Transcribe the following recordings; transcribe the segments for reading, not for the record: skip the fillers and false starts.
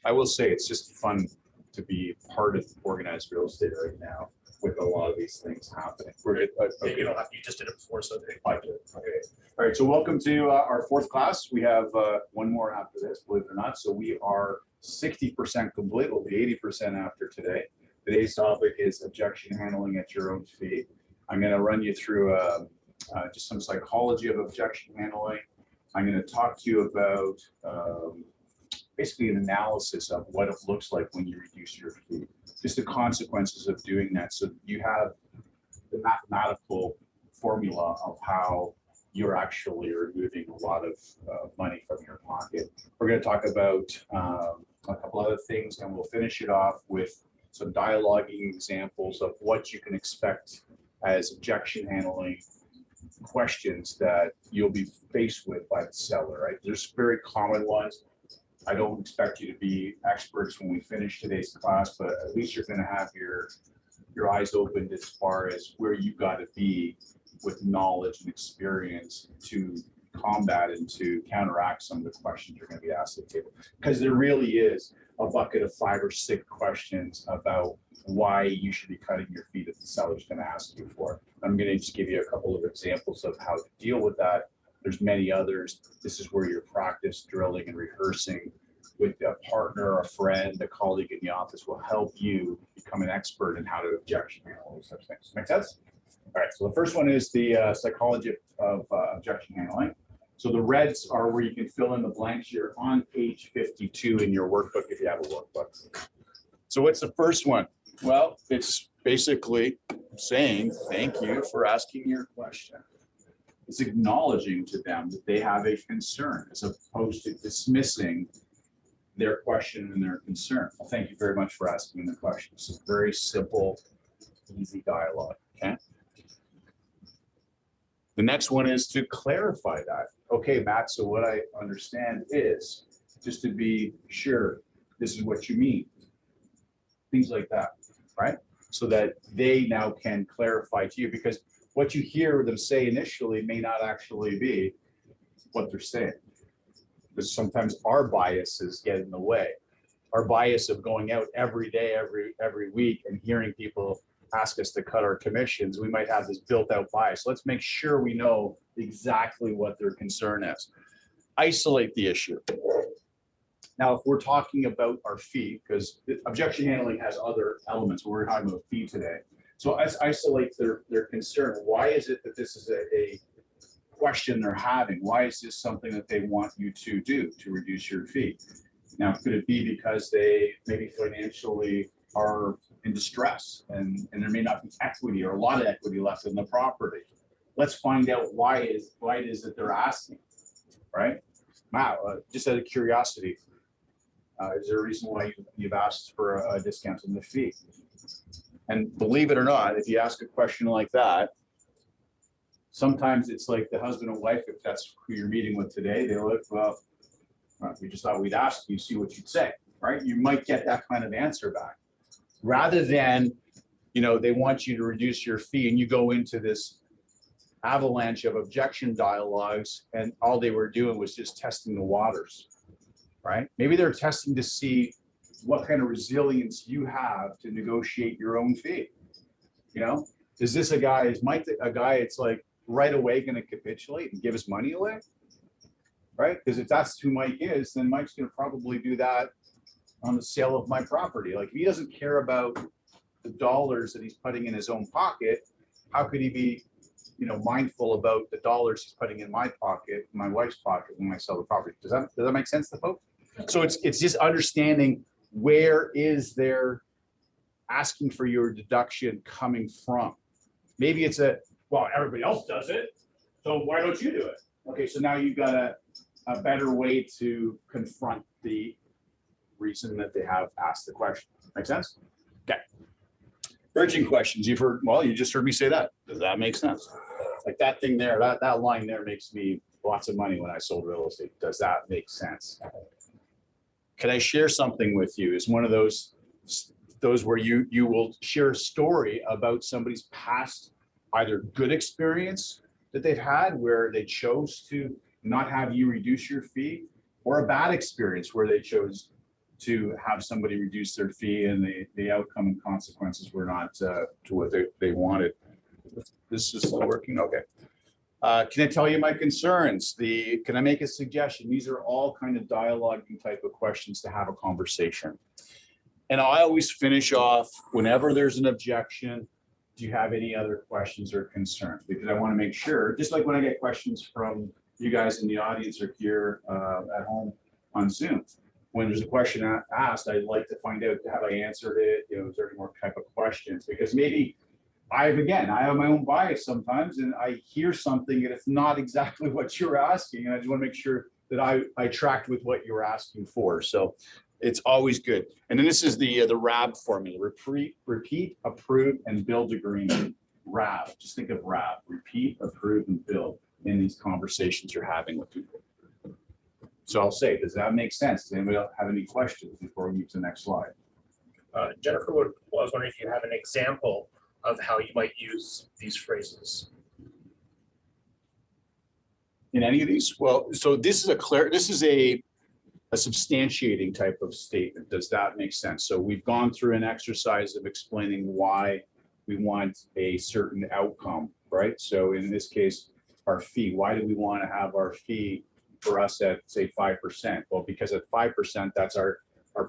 I will say it's just fun to be part of organized real estate right now with a lot of these things happening. Okay. You don't have, you just did it before, so I did. Okay. All right. So welcome to our fourth class. We have one more after this, believe it or not. So we are 60% complete. We'll be 80% after today. Today's topic is objection handling at your own fee. I'm going to run you through just some psychology of objection handling. I'm going to talk to you about basically an analysis of what it looks like when you reduce your fee, just the consequences of doing that. So you have the mathematical formula of how you're actually removing a lot of money from your pocket. We're going to talk about a couple other things, and we'll finish it off with some dialoguing examples of what you can expect as objection handling questions that you'll be faced with by the seller, right? There's very common ones. I don't expect you to be experts when we finish today's class, but at least you're going to have your eyes opened as far as where you got to be with knowledge and experience to combat and to counteract some of the questions you're going to be asked at the table. Because there really is a bucket of 5 or 6 questions about why you should be cutting your fee that the seller's going to ask you for. I'm going to just give you a couple of examples of how to deal with that. There's many others. This is where your practice drilling and rehearsing with a partner, a friend, a colleague in the office will help you become an expert in how to objection handle those such things. Make sense? All right, so the first one is the psychology of objection handling. So the reds are where you can fill in the blanks. You're on page 52 in your workbook if you have a workbook. So what's the first one? Well, it's basically saying thank you for asking your question. It's acknowledging to them that they have a concern as opposed to dismissing their question and their concern. Well, thank you very much for asking the question. It's a very simple, easy dialogue, okay? The next one is to clarify that. Okay, Matt, so what I understand is, just to be sure, this is what you mean. Things like that, right? So that they now can clarify to you, because what you hear them say initially may not actually be what they're saying. Because sometimes our biases get in the way. Our bias of going out every day, every week and hearing people ask us to cut our commissions, we might have this built out bias. Let's make sure we know exactly what their concern is. Isolate the issue. Now, if we're talking about our fee, because objection handling has other elements, we're talking about fee today. So let's isolate their concern. Why is it that this is a question they're having? Why is this something that they want you to do to reduce your fee? Now, could it be because they maybe financially are in distress and there may not be equity or a lot of equity left in the property? Let's find out why it is that they're asking, right? Wow, just out of curiosity, is there a reason why you've asked for a discount in the fee? And believe it or not, if you ask a question like that, sometimes it's like the husband and wife, if that's who you're meeting with today, they look, well, we just thought we'd ask you, see what you'd say, right? You might get that kind of answer back. Rather than, you know, they want you to reduce your fee and you go into this avalanche of objection dialogues and all they were doing was just testing the waters, right? Maybe they're testing to see what kind of resilience you have to negotiate your own fee. You know, is this a guy, is Mike a guy it's like right away going to capitulate and give his money away? Right? Because if that's who Mike is, then Mike's going to probably do that on the sale of my property. Like, if he doesn't care about the dollars that he's putting in his own pocket, how could he be, you know, mindful about the dollars he's putting in my pocket, my wife's pocket when I sell the property? Does that make sense to folks? So it's just understanding where is their asking for your deduction coming from. Maybe it's well, everybody else does it, so why don't you do it? Okay, so now you've got a better way to confront the reason that they have asked the question. Make sense? Okay. Urging questions. You've heard, well, you just heard me say that. Does that make sense? Like that thing there, that line there makes me lots of money when I sold real estate. Does that make sense? Can I share something with you? It's one of those where you will share a story about somebody's past either good experience that they've had where they chose to not have you reduce your fee, or a bad experience where they chose to have somebody reduce their fee and the outcome and consequences were not to what they wanted. This is still working, okay. Can I tell you my concerns? Can I make a suggestion? These are all kind of dialoguing type of questions to have a conversation. And I always finish off whenever there's an objection. Do you have any other questions or concerns? Because I want to make sure, just like when I get questions from you guys in the audience or here at home on Zoom, when there's a question asked, I'd like to find out, have I answered it? You know, is there any more type of questions? Because maybe I have my own bias sometimes, and I hear something and it's not exactly what you're asking, and I just want to make sure that I tracked with what you were asking for. So it's always good. And then this is the RAB formula: repeat, approve, and build agreement. RAB. Just think of RAB: repeat, approve, and build in these conversations you're having with people. So I'll say, does that make sense? Does anybody else have any questions before we move to the next slide? Jennifer, I was wondering if you have an example of how you might use these phrases. In any of these? Well, so this is a substantiating type of statement. Does that make sense? So we've gone through an exercise of explaining why we want a certain outcome, right? So in this case, our fee. Why do we want to have our fee for us at, say, 5%? Well, because at 5%, that's our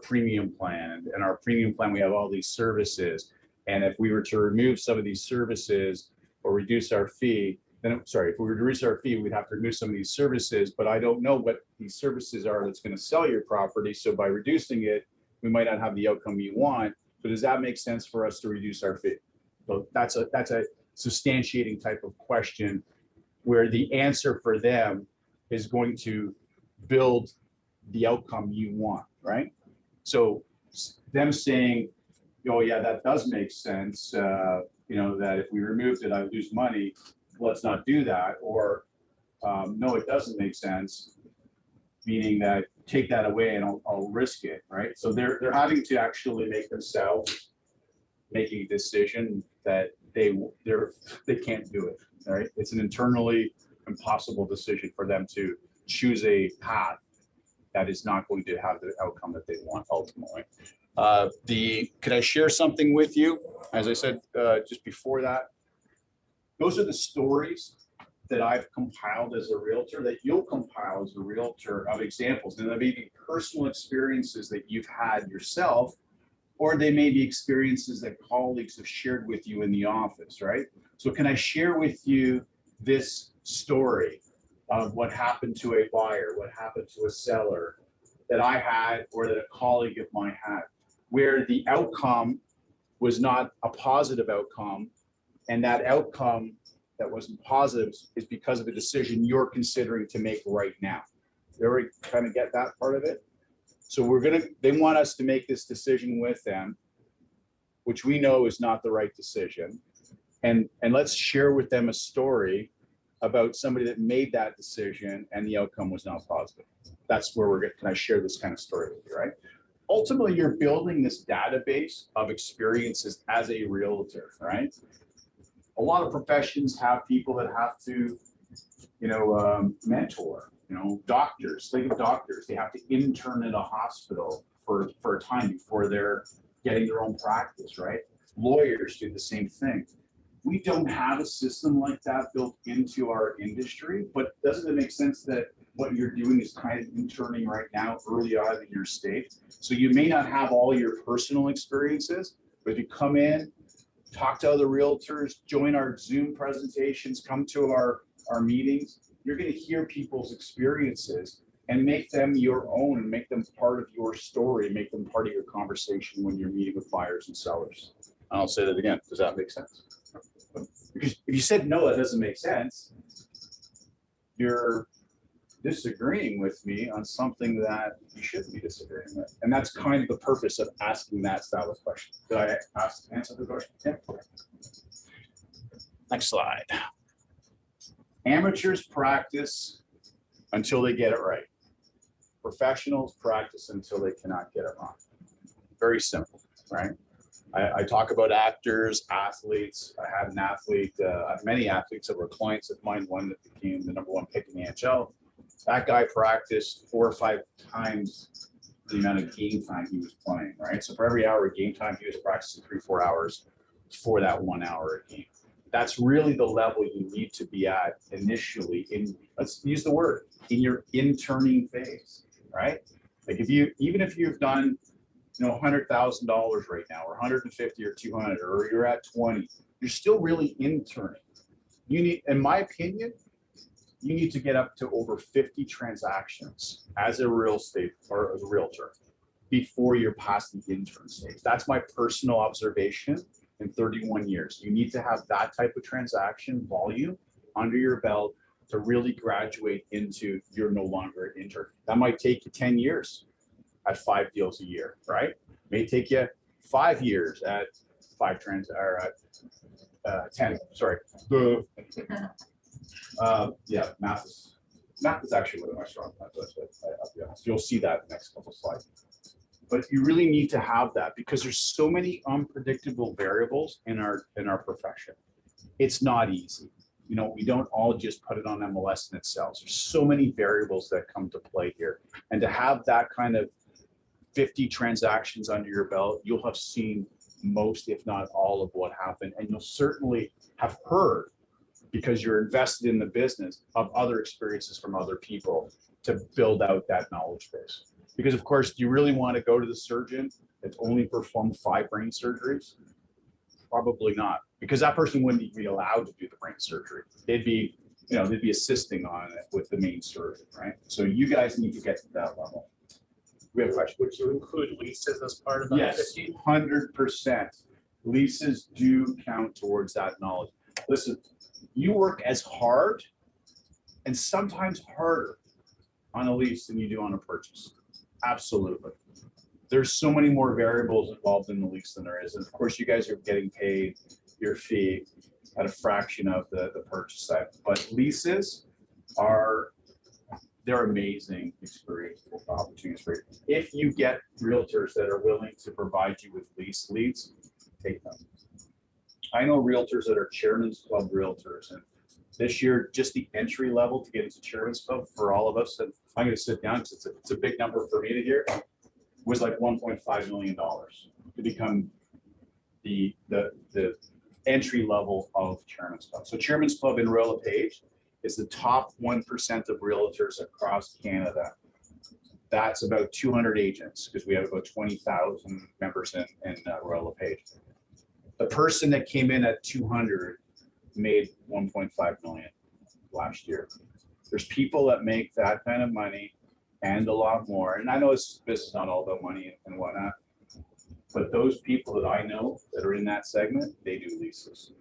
premium plan. And our premium plan, we have all these services. And if we were to remove some of these services or reduce our fee, then, sorry, if we were to reduce our fee, we'd have to remove some of these services, but I don't know what these services are that's going to sell your property. So by reducing it, we might not have the outcome you want. So does that make sense for us to reduce our fee? So that's a substantiating type of question where the answer for them is going to build the outcome you want, right? So them saying, oh yeah, that does make sense, you know, that if we removed it, I lose money, let's not do that. Or no, it doesn't make sense, meaning that take that away and I'll risk it, right? So they're having to actually make themselves making a decision that they can't do it, right? It's an internally impossible decision for them to choose a path that is not going to have the outcome that they want ultimately. Can I share something with you? As I said just before that, those are the stories that I've compiled as a realtor, that you'll compile as a realtor, of examples. And they may be personal experiences that you've had yourself, or they may be experiences that colleagues have shared with you in the office, right? So can I share with you this story of what happened to a buyer, what happened to a seller that I had, or that a colleague of mine had, where the outcome was not a positive outcome, and that outcome that wasn't positive is because of a decision you're considering to make right now. They already kind of get that part of it. So they want us to make this decision with them, which we know is not the right decision. And let's share with them a story about somebody that made that decision and the outcome was not positive. That's where can I share this kind of story with you, right? Ultimately, you're building this database of experiences as a realtor, right? A lot of professions have people that have to, mentor. Doctors, think of doctors. They have to intern at a hospital for a time before they're getting their own practice, right? Lawyers do the same thing. We don't have a system like that built into our industry, but doesn't it make sense that what you're doing is kind of interning right now early on in your state? So you may not have all your personal experiences, but if you come in, talk to other realtors, join our Zoom presentations, come to our meetings, you're going to hear people's experiences and make them your own and make them part of your story, make them part of your conversation when you're meeting with buyers and sellers. And I'll say that again. Does that make sense? Because if you said no, that doesn't make sense, you're disagreeing with me on something that you shouldn't be disagreeing with. And that's kind of the purpose of asking that style of question. Did I answer the question? Yeah. Next slide. Amateurs practice until they get it right. Professionals practice until they cannot get it wrong. Very simple, right? I talk about actors, athletes. I had an athlete, many athletes that were clients of mine, one that became the #1 pick in the NHL. That guy practiced 4 or 5 times the amount of game time he was playing, right? So for every hour of game time, he was practicing 3-4 hours for that 1 hour a game. That's really the level you need to be at initially in, let's use the word, in your interning phase, right? Like even if you've done, $100,000 right now, or 150 or 200, or you're at 20, you're still really interning. You need, in my opinion, you need to get up to over 50 transactions as a real estate or as a realtor before you're past the intern stage. That's my personal observation in 31 years. You need to have that type of transaction volume under your belt to really graduate into you're no longer an intern. That might take you 10 years at 5 deals a year, right? May take you 5 years at 10, sorry. Yeah, math is actually one of my strong points. I'll be honest. You'll see that in the next couple of slides. But you really need to have that because there's so many unpredictable variables in our profession. It's not easy. We don't all just put it on MLS and it sells. There's so many variables that come to play here. And to have that kind of 50 transactions under your belt, you'll have seen most, if not all, of what happened. And you'll certainly have heard, because you're invested in the business, of other experiences from other people to build out that knowledge base. Because of course, do you really want to go to the surgeon that's only performed 5 brain surgeries? Probably not, because that person wouldn't be allowed to do the brain surgery. They'd be assisting on it with the main surgeon, right? So you guys need to get to that level. We have a question. Would you include leases as part of that? Yes, 100%. Leases do count towards that knowledge. Listen, you work as hard and sometimes harder on a lease than you do on a purchase. Absolutely. There's so many more variables involved in the lease than there is. And of course, you guys are getting paid your fee at a fraction of the purchase side. But leases they're amazing experience opportunities for you. If you get realtors that are willing to provide you with lease leads, take them. I know realtors that are Chairman's Club realtors, and this year, just the entry level to get into Chairman's Club for all of us, and I'm going to sit down because it's a big number for me to hear, was like $1.5 million to become the entry level of Chairman's Club. So Chairman's Club in Royal LePage is the top 1% of realtors across Canada. That's about 200 agents because we have about 20,000 members in Royal LePage. The person that came in at 200 made 1.5 million last year. There's people that make that kind of money and a lot more. And I know this is not all about money and whatnot, but those people that I know that are in that segment, they do leases.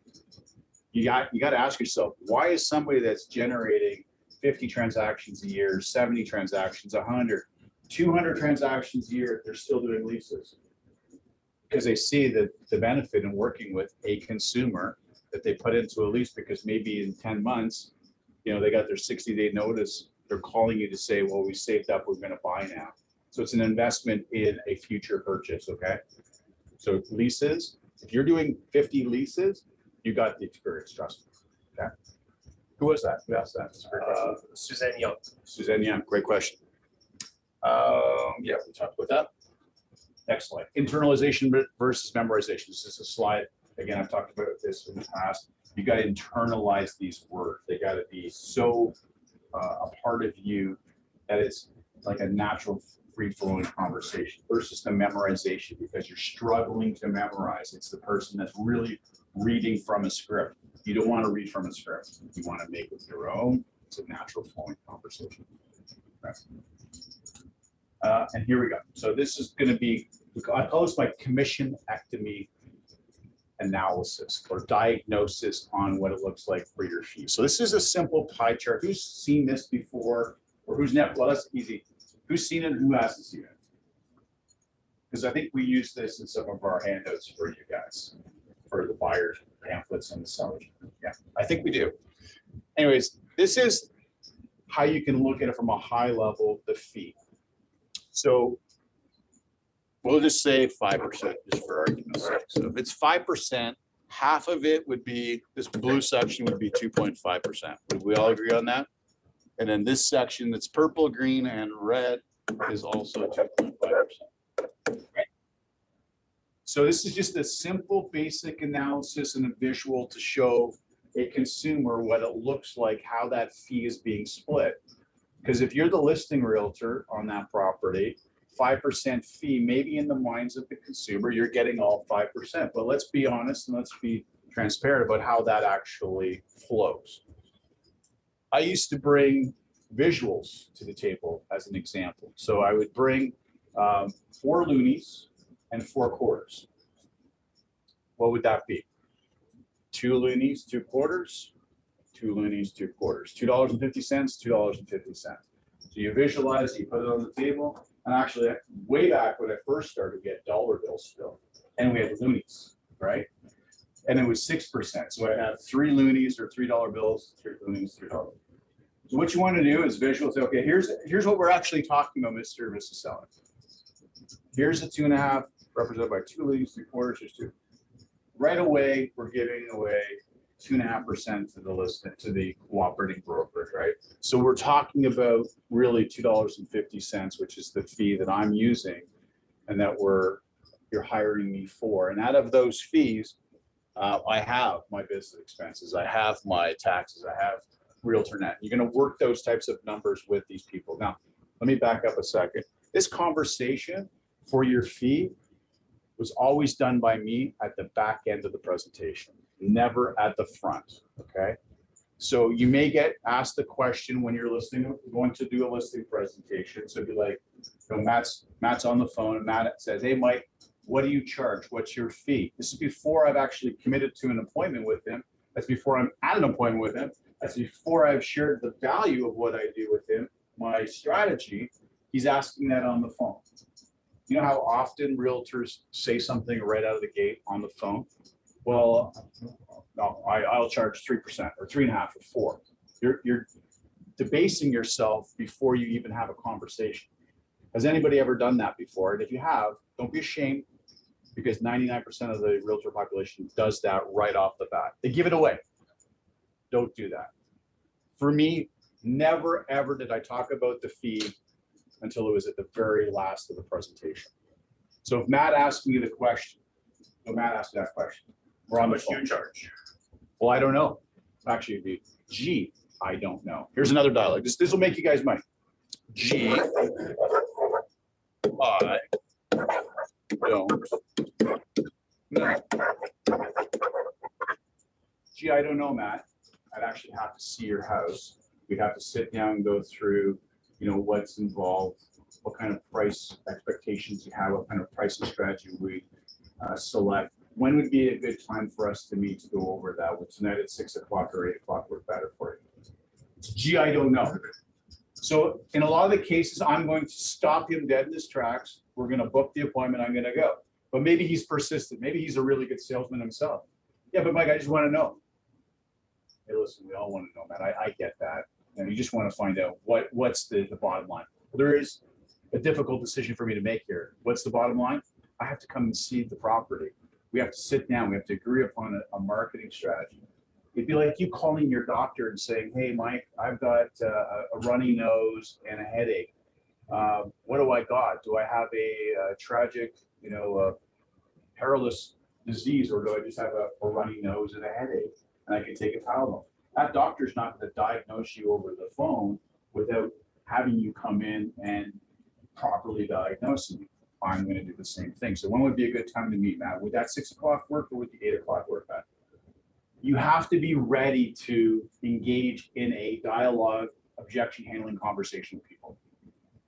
You got to ask yourself, why is somebody that's generating 50 transactions a year, 70 transactions, 100, 200 transactions a year, they're still doing leases? Because they see the benefit in working with a consumer that they put into a lease, because maybe in 10 months, they got their 60-day notice. They're calling you to say, well, we saved up, we're going to buy now. So it's an investment in a future purchase, okay? So leases, if you're doing 50 leases, you got the experience, trust me, okay? Who was that? Who asked that? That's a great question. Suzanne Young. Suzanne Young, great question. Yeah, we talked about that. Next slide. Internalization versus memorization. This is a slide. Again, I've talked about this in the past. You got to internalize these words. They got to be so a part of you that it's like a natural, free-flowing conversation versus the memorization, because you're struggling to memorize. It's the person that's really reading from a script. You don't want to read from a script. You want to make it your own. It's a natural flowing conversation. Okay. And here we go. So this is going to be, I call this my commissionectomy analysis or diagnosis on what it looks like for your fee. So this is a simple pie chart. Who's seen this before, or who's never? Well, that's easy. Who's seen it and who hasn't seen it? Because I think we use this in some of our handouts for you guys, for the buyers pamphlets and the sellers. Yeah, I think we do. Anyways, this is how you can look at it from a high level, the fee. So we'll just say 5% just for argument's sake. So if it's 5%, half of it would be, this blue section would be 2.5%. Would we all agree on that? And then this section that's purple, green, and red is also 2.5%. So this is just a simple basic analysis and a visual to show a consumer what it looks like, how that fee is being split. Because if you're the listing realtor on that property, 5% fee, maybe in the minds of the consumer, you're getting all 5%. But let's be honest and let's be transparent about how that actually flows. I used to bring visuals to the table as an example. So I would bring 4 loonies and 4 quarters. What would that be? 2 loonies, 2 quarters, 2 loonies, 2 quarters, $2.50, $2.50. So you visualize, you put it on the table. And actually, way back when I first started, we had dollar bills still, and we had loonies, right? And it was 6%. So I have 3 loonies or $3 bills, 3 loonies, $3. So what you want to do is visual. Say, okay, here's what we're actually talking about, Mr. and Mrs. Seller. Here's a 2.5 represented by 2 loonies, 2 quarters, there's 2. Right away, we're giving away 2.5% to the list, to the cooperating brokerage, right? So we're talking about really $2.50, which is the fee that I'm using and that you're hiring me for. And out of those fees, I have my business expenses, I have my taxes, I have RealtorNet. You're going to work those types of numbers with these people. Now, let me back up a second. This conversation for your fee was always done by me at the back end of the presentation, never at the front, okay? So you may get asked the question when you're going to do a listing presentation. So be like, you know, Matt's on the phone and Matt says, hey, Mike, what do you charge? What's your fee? This is before I've actually committed to an appointment with him. That's before I'm at an appointment with him. That's before I've shared the value of what I do with him, my strategy. He's asking that on the phone. You know how often realtors say something right out of the gate on the phone? Well, no, I'll charge 3% or 3.5 or 4. You're debasing yourself before you even have a conversation. Has anybody ever done that before? And if you have, don't be ashamed, because 99% of the realtor population does that right off the bat. They give it away. Don't do that. For me, never ever did I talk about the fee until it was at the very last of the presentation. So if Matt asked me the question, Matt asked that question. How much do you charge? Well, I don't know. Actually, it'd be, gee, I don't know. Here's another dialogue. This will make you guys money. Gee, I don't know. Gee, I don't know, Matt. I'd actually have to see your house. We'd have to sit down and go through, you know, what's involved, what kind of price expectations you have, what kind of pricing strategy we select. When would be a good time for us to meet to go over that? Would tonight at 6 o'clock or 8 o'clock work better for you? Gee, I don't know. So in a lot of the cases, I'm going to stop him dead in his tracks. We're going to book the appointment. I'm going to go. But maybe he's persistent. Maybe he's a really good salesman himself. Yeah, but Mike, I just want to know. Hey, listen, we all want to know, man. I get that. And you just want to find out what's the bottom line. There is a difficult decision for me to make here. What's the bottom line? I have to come and see the property. We have to sit down. We have to agree upon a marketing strategy. It'd be like you calling your doctor and saying, hey, Mike, I've got a runny nose and a headache. What do I got? Do I have a tragic, you know, perilous disease, or do I just have a runny nose and a headache and I can take a Tylenol? That doctor's not going to diagnose you over the phone without having you come in and properly diagnosing you. I'm going to do the same thing. So when would be a good time to meet, Matt? Would that 6 o'clock work, or would the 8 o'clock work, Matt? You have to be ready to engage in a dialogue, objection handling conversation with people.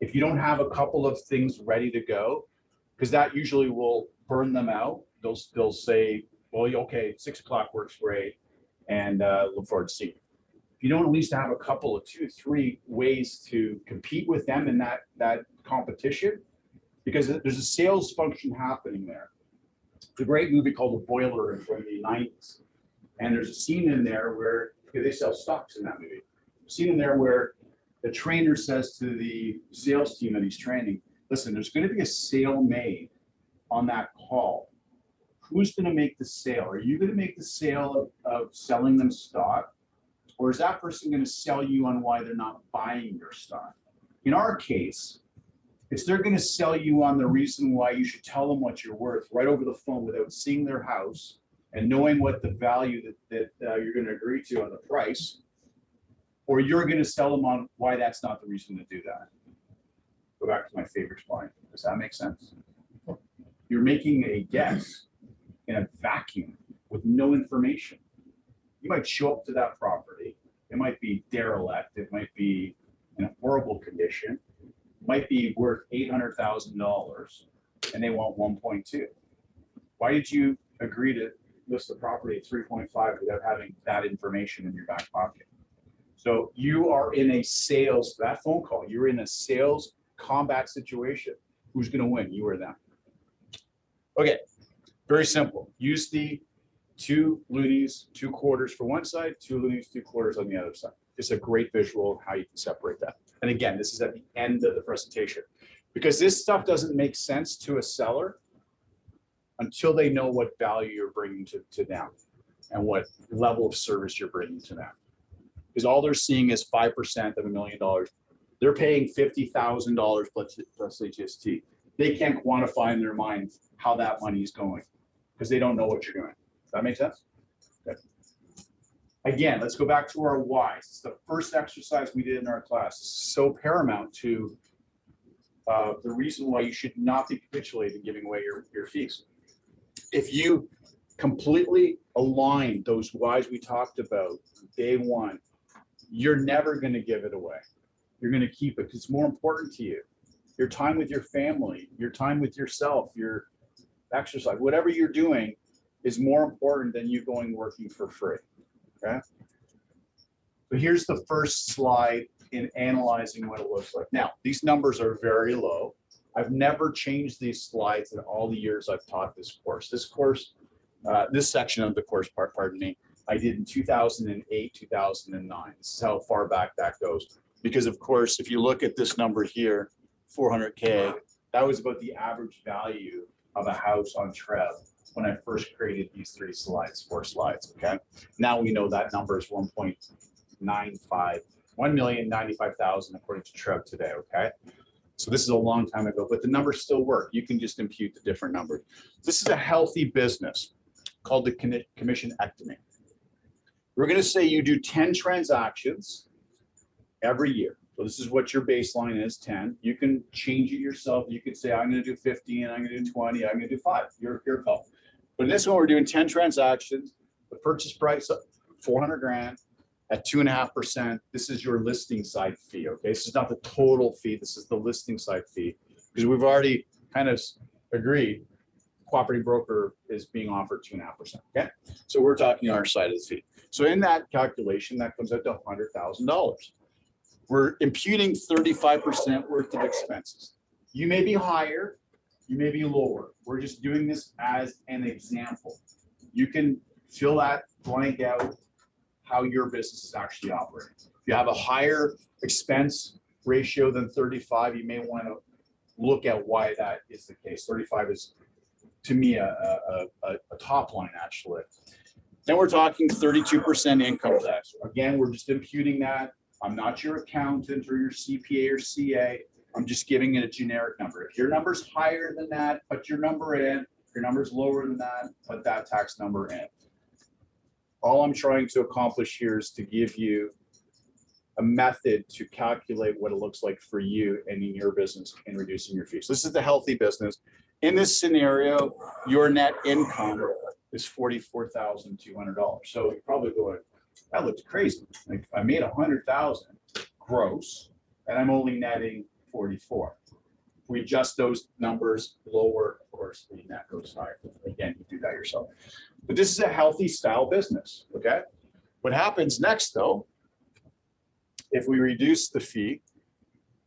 If you don't have a couple of things ready to go, because that usually will burn them out, they'll say, well, okay, 6 o'clock works great, and look forward to seeing you. If you don't at least have a couple of 2, 3 ways to compete with them in that competition, because there's a sales function happening there. It's a great movie called The Boiler from the 90s. And there's a scene in there where they sell stocks in that movie. A scene in there where the trainer says to the sales team that he's training, listen, there's going to be a sale made on that call. Who's going to make the sale? Are you going to make the sale of selling them stock? Or is that person going to sell you on why they're not buying your stock? In our case, If they're going to sell you on the reason why you should tell them what you're worth right over the phone without seeing their house and knowing what the value that you're going to agree to on the price, or you're going to sell them on why that's not the reason to do that. Go back to my favorite slide. Does that make sense? You're making a guess in a vacuum with no information. You might show up to that property. It might be derelict. It might be in a horrible condition. It might be worth $800,000 and they want 1.2. Why did you agree to list the property at 3.5 without having that information in your back pocket? So you are in a sales, that phone call, you're in a sales combat situation. Who's going to win, you or them? Okay, very simple. Use the 2 loonies, 2 quarters for one side, 2 loonies, 2 quarters on the other side. It's a great visual of how you can separate that. And again, this is at the end of the presentation, because this stuff doesn't make sense to a seller until they know what value you're bringing to them and what level of service you're bringing to them. Because all they're seeing is 5% of $1 million. They're paying $50,000 plus HST. They can't quantify in their mind how that money is going because they don't know what you're doing. Does that make sense? Okay. Again, let's go back to our whys. It's the first exercise we did in our class. It's so paramount to the reason why you should not be capitulating giving away your fees. If you completely align those whys we talked about day one, you're never going to give it away. You're going to keep it because it's more important to you. Your time with your family, your time with yourself, your exercise, whatever you're doing is more important than you going working for free. Okay. So here's the first slide in analyzing what it looks like. Now, these numbers are very low. I've never changed these slides in all the years I've taught this course. This course, this section of the course, pardon me, I did in 2008, 2009. This is how far back that goes. Because of course, if you look at this number here, 400K, that was about the average value of a house on Trev when I first created these 4 slides, okay? Now we know that number is 1,095,000 according to Trev today, okay? So this is a long time ago, but the numbers still work. You can just impute the different numbers. This is a healthy business called the commission ectomy. We're gonna say you do 10 transactions every year. So this is what your baseline is, 10. You can change it yourself. You could say, I'm going to do 15, I'm going to do 20, I'm going to do 5. Your call. But in this one, we're doing 10 transactions. The purchase price, 400 grand at 2.5%. This is your listing side fee, okay? This is not the total fee. This is the listing side fee because we've already kind of agreed cooperating broker is being offered 2.5%, okay? So we're talking our side of the fee. So in that calculation, that comes out to $100,000. We're imputing 35% worth of expenses. You may be higher, you may be lower. We're just doing this as an example. You can fill that blank out how your business is actually operating. If you have a higher expense ratio than 35, you may want to look at why that is the case. 35 is, to me, a top line, actually. Then we're talking 32% income tax. Again, we're just imputing that. I'm not your accountant or your CPA or CA. I'm just giving it a generic number. If your number's higher than that, put your number in. If your number's lower than that, put that tax number in. All I'm trying to accomplish here is to give you a method to calculate what it looks like for you and in your business in reducing your fees. This is the healthy business. In this scenario, your net income is $44,200. So you're probably going, that looks crazy. Like I made 100,000 gross, and I'm only netting 44. If we adjust those numbers lower, of course, the net goes higher. Again, you do that yourself. But this is a healthy style business, okay? What happens next, though, if we reduce the fee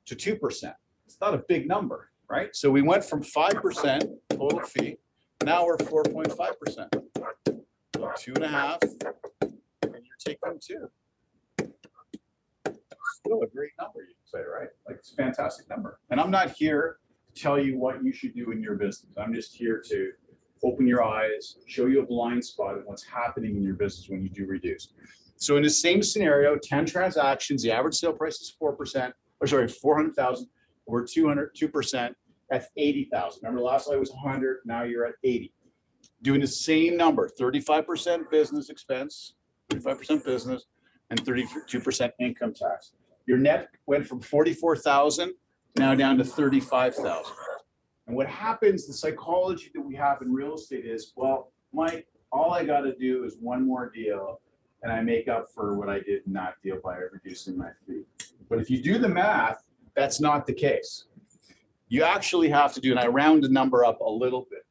to 2%, it's not a big number, right? So we went from 5% total fee, now we're 4.5%. 2.5, and you're taking 2. Still a great number, you can say, right? Like it's a fantastic number. And I'm not here to tell you what you should do in your business. I'm just here to open your eyes, show you a blind spot of what's happening in your business when you do reduce. So in the same scenario, 10 transactions, the average sale price is 4%, or sorry, 400,000. We're 2%. That's 80,000. Remember last slide was 100. Now you're at 80. Doing the same number, 35% business expense, 35% business, and 32% income tax. Your net went from 44,000 now down to 35,000. And what happens, the psychology that we have in real estate is, well, Mike, all I got to do is one more deal and I make up for what I did in that deal by reducing my fee. But if you do the math, that's not the case. You actually have to do, and I round the number up a little bit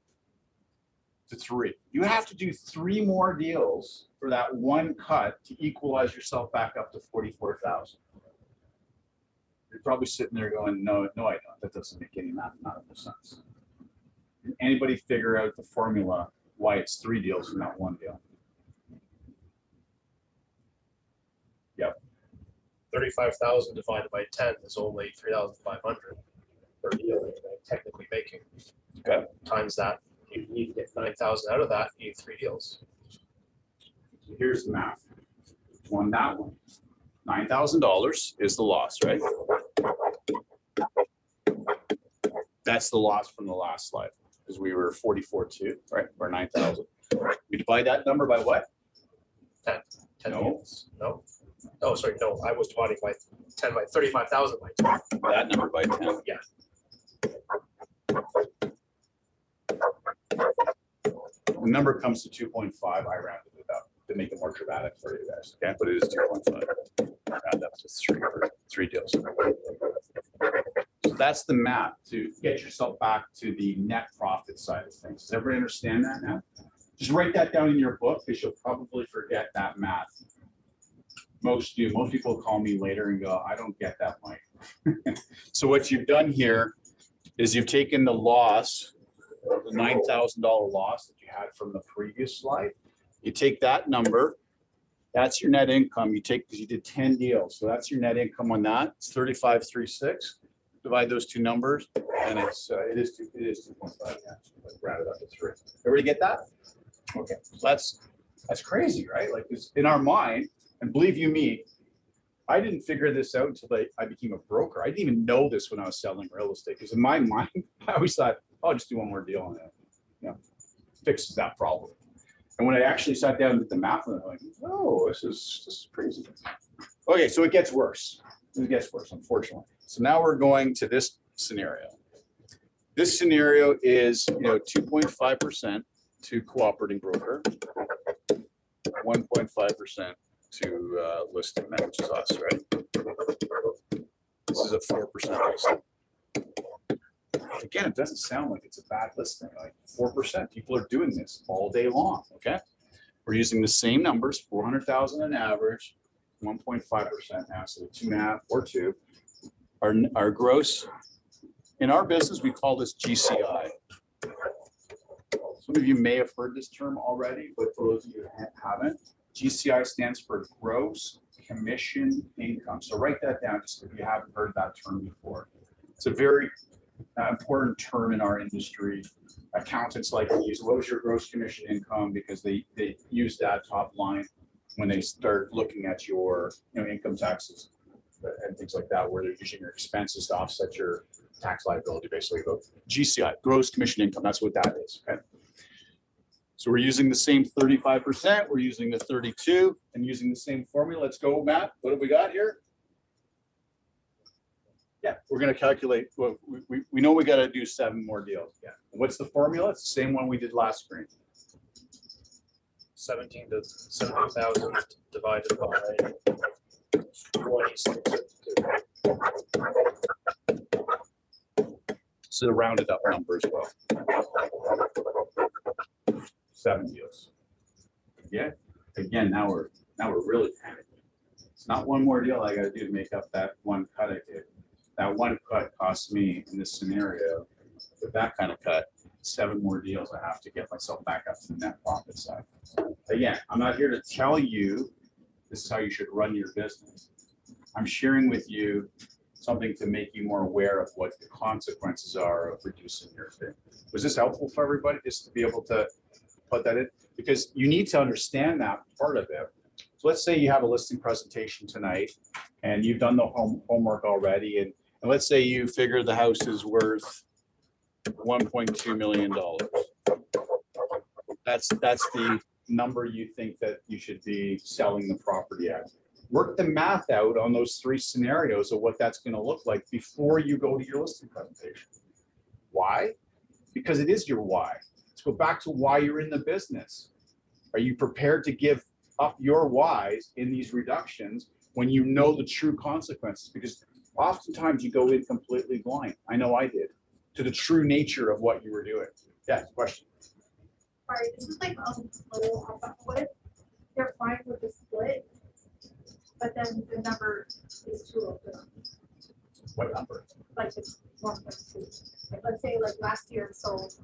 to 3. You have to do 3 more deals for that one cut to equalize yourself back up to 44,000. You're probably sitting there going, no, I don't. That doesn't make any mathematical sense. Can anybody figure out the formula why it's 3 deals and not 1 deal? Yep. 35,000 divided by 10 is only 3,500 per deal that you're technically making. Okay. Times that, you need to get 9,000 out of that, you need 3 deals. So here's the math. On that one, $9,000 is the loss, right? That's the loss from the last slide, because we were 44.2, right? Or 9,000. We divide that number by what? 10 No. deals. No. Oh, sorry, no, I was dividing by 10 by 35,000 by 10. That number by 10. Yeah. The number comes to 2.5. I rounded it up to make it more dramatic for you guys. Okay, but it is 2.5. Round up to 3 deals. So that's the math to get yourself back to the net profit side of things. Does everybody understand that now? Just write that down in your book because you'll probably forget that math. Most do. Most people call me later and go, I don't get that, Mike. So what you've done here is you've taken the loss, the $9,000 loss that you had from the previous slide. You take that number, that's your net income. You take, because you did 10 deals. So that's your net income on that. It's 3536. Divide those 2 numbers, and it is 2.5. Yeah, round it up to 3. Everybody get that? Okay, so that's crazy, right? Like, in our mind, and believe you me, I didn't figure this out until I became a broker. I didn't even know this when I was selling real estate, because in my mind, I always thought, oh, I'll just do one more deal and it fixes that problem. And when I actually sat down and did the math, I'm like, oh, this is crazy. Okay, so it gets worse. It gets worse, unfortunately. So now we're going to this scenario. This scenario is 2.5% to cooperating broker, 1.5% to listing, which is us, right? This is a 4% listing. Again, it doesn't sound like it's a bad listing. Like 4%, people are doing this all day long. Okay, we're using the same numbers, 400,000 on average, 1.5% now, so 2.5 or 2. Our gross in our business, we call this GCI. Some of you may have heard this term already, but for those of you who haven't, GCI stands for gross commission income. So write that down just if you haven't heard that term before. It's a very important term in our industry. Accountants like to use, what was your gross commission income? Because they use that top line when they start looking at your income taxes and things like that, where they're using your expenses to offset your tax liability, basically. But GCI, gross commission income, that's what that is. Okay. So we're using the same 35%, we're using the 32 and using the same formula. Let's go, Matt. What have we got here? Yeah, we're going to calculate. Well, we know we got to do 7 more deals. Yeah. What's the formula? It's the same one we did last screen. 17,000 divided by 26. So the rounded up number as well. 7 deals. Yeah. Again, now we're really panicking. It's not one more deal I got to do to make up that one cut I did. That one cut costs me in this scenario, with that kind of cut, 7 more deals I have to get myself back up to the net profit side. Again, I'm not here to tell you this is how you should run your business. I'm sharing with you something to make you more aware of what the consequences are of reducing your fee. Was this helpful for everybody, just to be able to put that in? Because you need to understand that part of it. So let's say you have a listing presentation tonight and you've done the homework already, and And let's say you figure the house is worth $1.2 million. That's the number you think that you should be selling the property at. Work the math out on those three scenarios of what that's going to look like before you go to your listing presentation. Why? Because it is your why. Let's go back to why you're in the business. Are you prepared to give up your whys in these reductions when you know the true consequences? Because oftentimes you go in completely blind. I know I did, to the true nature of what you were doing. Yeah, question. All right, this is like what if they're fine with the split, but then the number is too low for them? What number? Like it's 1.2. Like, let's say like last year it sold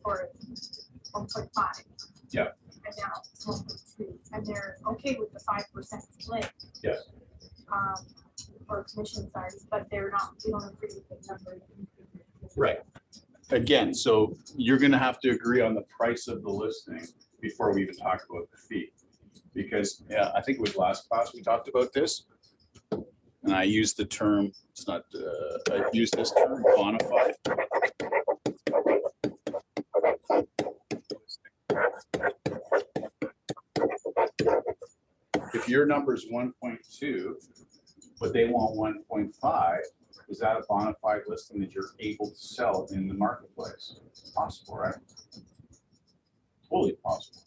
for 1.5. Yeah. And now it's 1.2, and they're okay with the 5% split. Yeah. For commission size, but they don't agree with the number. Right. Again, so you're going to have to agree on the price of the listing before we even talk about the fee. Because yeah, I think it was last class we talked about this. And I used the term, it's not, I used this term, quantified. If your number is 1.2, but they want 1.5, is that a bona fide listing that you're able to sell in the marketplace? Possible, right? Totally possible.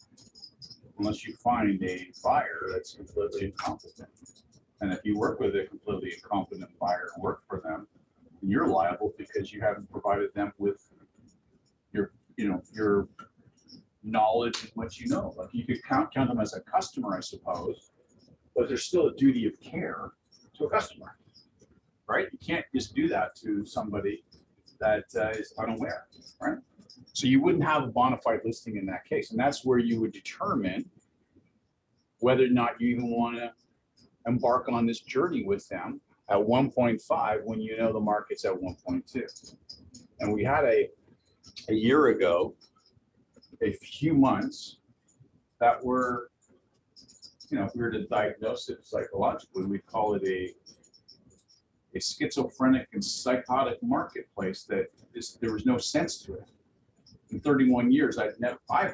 Unless you find a buyer that's completely incompetent. And if you work with a completely incompetent buyer and work for them, you're liable because you haven't provided them with your, your knowledge and what you know. Like you could count them as a customer, I suppose, but there's still a duty of care to a customer, right? You can't just do that to somebody that is unaware, right? So you wouldn't have a bona fide listing in that case. And that's where you would determine whether or not you even want to embark on this journey with them at 1.5 when you know the market's at 1.2. And we had a year ago, a few months that were, if we were to diagnose it psychologically, we'd call it a schizophrenic and psychotic marketplace that there was no sense to it. In 31 years, I've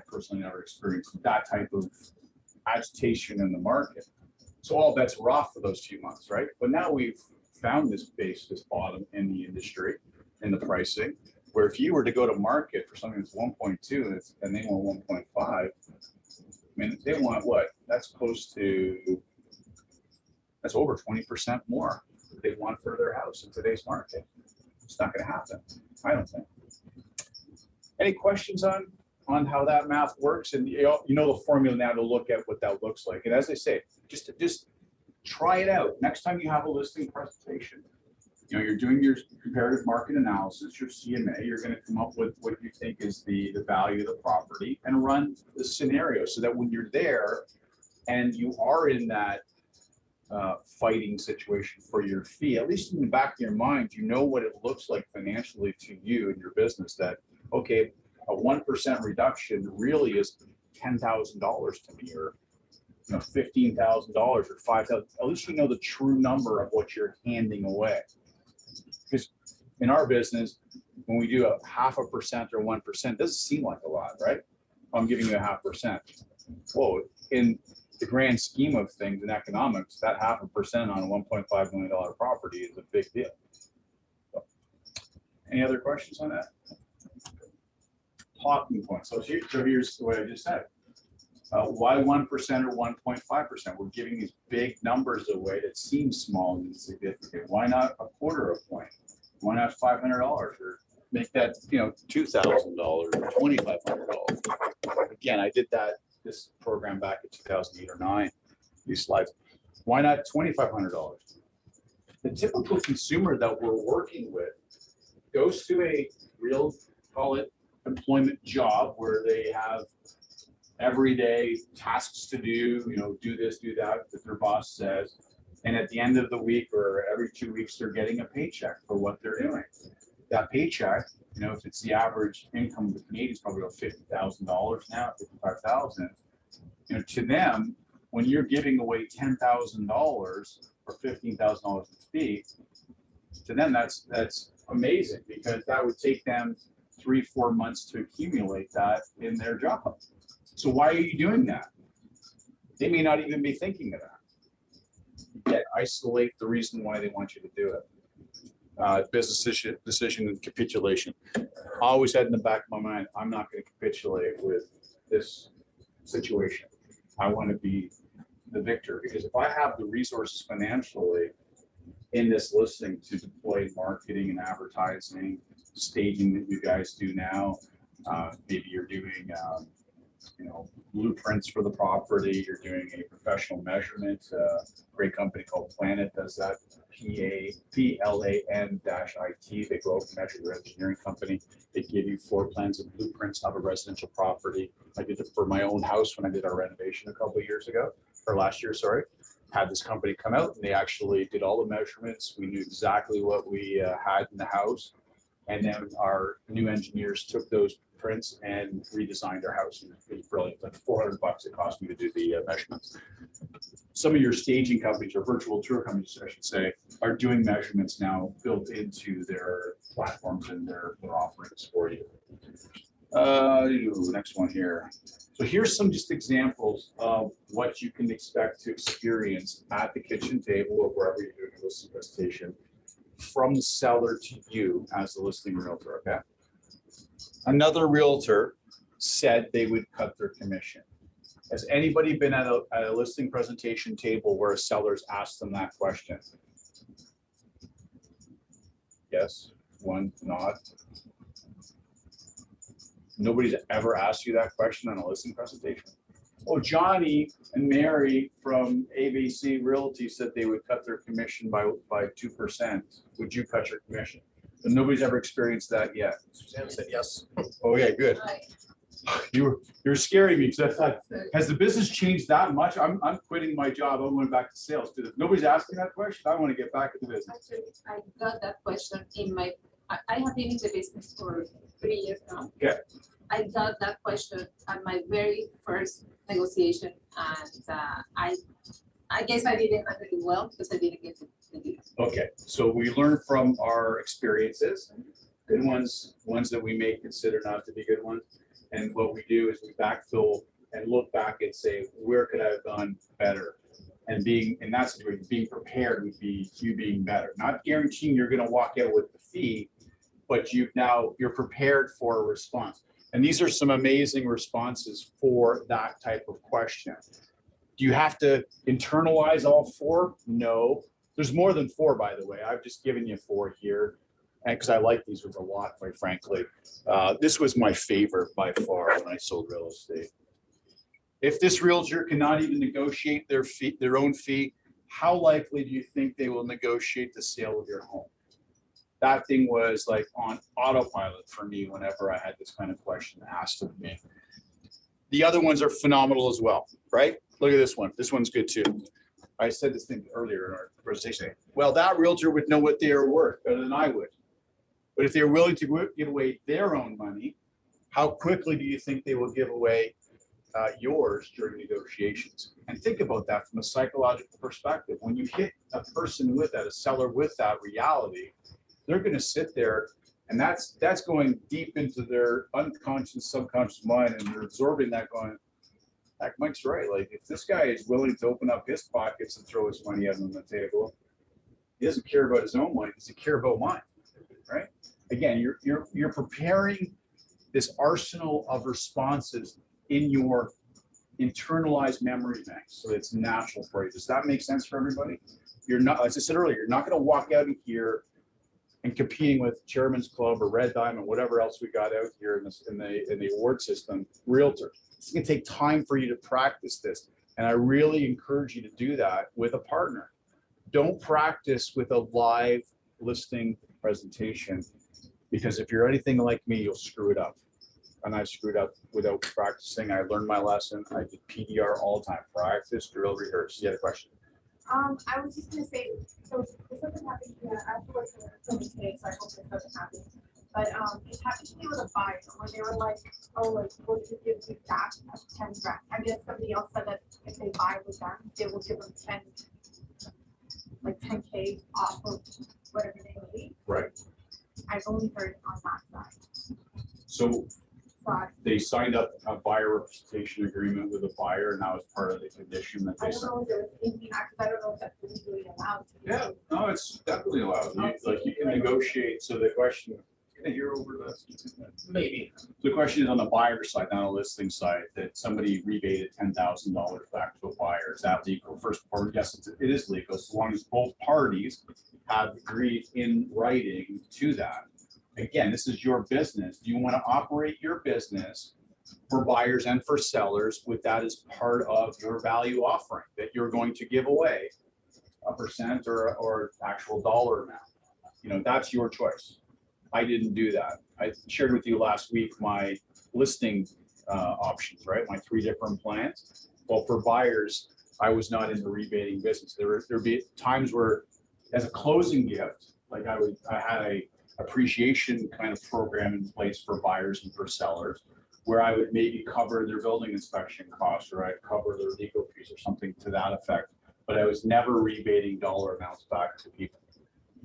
personally never experienced that type of agitation in the market. So all bets were off for those few months, right? But now we've found this bottom in the industry, in the pricing, where if you were to go to market for something that's 1.2 and they want 1.5, I mean, they want what? That's over 20% more that they want for their house in today's market. It's not going to happen, I don't think. Any questions on how that math works? And you know the formula now to look at what that looks like. And as I say, just try it out. Next time you have a listing presentation, you're doing your comparative market analysis, your CMA, you're going to come up with what you think is the value of the property and run the scenario so that when you're there and you are in that fighting situation for your fee, at least in the back of your mind, you know what it looks like financially to you and your business that, okay, a 1% reduction really is $10,000 to me, or $15,000 or $5,000. At least you know the true number of what you're handing away. Because in our business, when we do a 0.5% or 1%, it doesn't seem like a lot, right? I'm giving you a 0.5%. Whoa, in the grand scheme of things in economics, that 0.5% on a $1.5 million property is a big deal. So, any other questions on that? Talking points. So here's what I just said. Why 1% or 1.5%? We're giving these big numbers away that seem small and insignificant. Why not a quarter of a point? Why not $500 or make that $2,000 or $2,500? Again, I did this program back in 2008 or 9. These slides. Why not $2,500? The typical consumer that we're working with goes to a real, call it, employment job where they have everyday tasks to do, do this, do that their boss says. And at the end of the week or every 2 weeks, they're getting a paycheck for what they're doing. That paycheck, if it's the average income of the Canadians, probably about $50,000 now, $55,000. To them, when you're giving away $10,000 or $15,000 in fee, To them, that's amazing, because that would take them 3-4 months to accumulate that in their job. So why are you doing that? They may not even be thinking of that. Yet isolate the reason why they want you to do it. Business decision and capitulation. I always had in the back of my mind, I'm not going to capitulate with this situation. I want to be the victor, because if I have the resources financially in this listing to deploy marketing and advertising, staging that you guys do now, maybe you're doing blueprints for the property, you're doing a professional measurement. Great company called Planet does that. PLAN-IT. They go out and measure their engineering company. They give you floor plans and blueprints of a residential property. I did it for my own house when I did our renovation a couple of years ago, or last year, sorry. Had this company come out and they actually did all the measurements. We knew exactly what we had in the house. And then our new engineers took those prints and redesigned our house. It was brilliant. Like $400 it cost me to do the measurements. Some of your staging companies, or virtual tour companies, I should say, are doing measurements now built into their platforms and their offerings for you. Next one here. So here's some just examples of what you can expect to experience at the kitchen table or wherever you're doing a listing presentation from the seller to you as the listing realtor, okay? Another realtor said they would cut their commission. Has anybody been at a listing presentation table where a seller's asked them that question? Yes, one nod. Nobody's ever asked you that question on a listing presentation? Oh, Johnny and Mary from ABC Realty said they would cut their commission by 2%. Would you cut your commission? But nobody's ever experienced that yet. Suzanne said yes. Oh yeah, good. You're scaring me, because I thought, has the business changed that much? I'm quitting my job. I'm going back to sales. Nobody's asking that question. I want to get back to the business. Actually, I got that question in my. I have been in the business for 3 years now. Okay. I got that question at my very first negotiation, and I guess I didn't handle it well because I didn't get the deal. Okay, so we learn from our experiences, good ones that we may consider not to be good ones. And what we do is we backfill and look back and say, where could I have done better? And being in that situation, being prepared would be you being better. Not guaranteeing you're going to walk out with the fee, but you're prepared for a response. And these are some amazing responses for that type of question. Do you have to internalize all 4? No. There's more than 4, by the way. I've just given you 4 here, and because I like these ones a lot, quite frankly. This was my favorite by far when I sold real estate. If this realtor cannot even negotiate their own fee, how likely do you think they will negotiate the sale of your home? That thing was like on autopilot for me whenever I had this kind of question asked of me. The other ones are phenomenal as well, right? Look at this one. This one's good too. I said this thing earlier in our presentation. Well, that realtor would know what they are worth better than I would. But if they're willing to give away their own money, how quickly do you think they will give away yours during negotiations? And think about that from a psychological perspective. When you hit a person with that, a seller with that reality, they're going to sit there, and that's going deep into their unconscious, subconscious mind, and they're absorbing that, going, heck, Mike's right. Like, if this guy is willing to open up his pockets and throw his money out on the table, he doesn't care about his own money. He doesn't care about mine, right? Again, you're preparing this arsenal of responses in your internalized memory bank, so it's natural for you. Does that make sense for everybody? You're not, as I said earlier, you're not going to walk out of here and competing with Chairman's Club or Red Diamond, whatever else we got out here in the award system, realtor. It's going to take time for you to practice this. And I really encourage you to do that with a partner. Don't practice with a live listing presentation, because if you're anything like me, you'll screw it up. And I screwed up without practicing. I learned my lesson. I did PDR all the time. Practice, drill, rehearse. You had a question? I was just gonna say, so this doesn't happen yet. I have to work for today, so I hope this doesn't happen. But it happened to me with a buyer where they were like, oh, like, we'll just give you back 10 grand. I guess somebody else said that if they buy with them, they will give them 10K off of whatever they need. Right. I've only heard on that side. So But they signed up a buyer representation agreement with a buyer, and that was part of the condition that I they don't signed. know if it was in the act, I don't know if that's legally allowed to. Yeah, no, it's definitely allowed. Like you can negotiate. So the question, can I hear over this? Maybe. The question is on the buyer side, not on the listing side, that somebody rebated $10,000 back to a buyer. Is that legal? First of all, yes, it is legal, so long as both parties have agreed in writing to that. Again, this is your business. Do you want to operate your business for buyers and for sellers with that as part of your value offering that you're going to give away a percent or actual dollar amount? You know, that's your choice. I didn't do that. I shared with you last week my listing options, right? My 3 different plans. Well, for buyers, I was not in the rebating business. There'd be times where, as a closing gift, like I had a appreciation kind of program in place for buyers and for sellers, where I would maybe cover their building inspection costs, or I'd cover their legal fees or something to that effect. But I was never rebating dollar amounts back to people.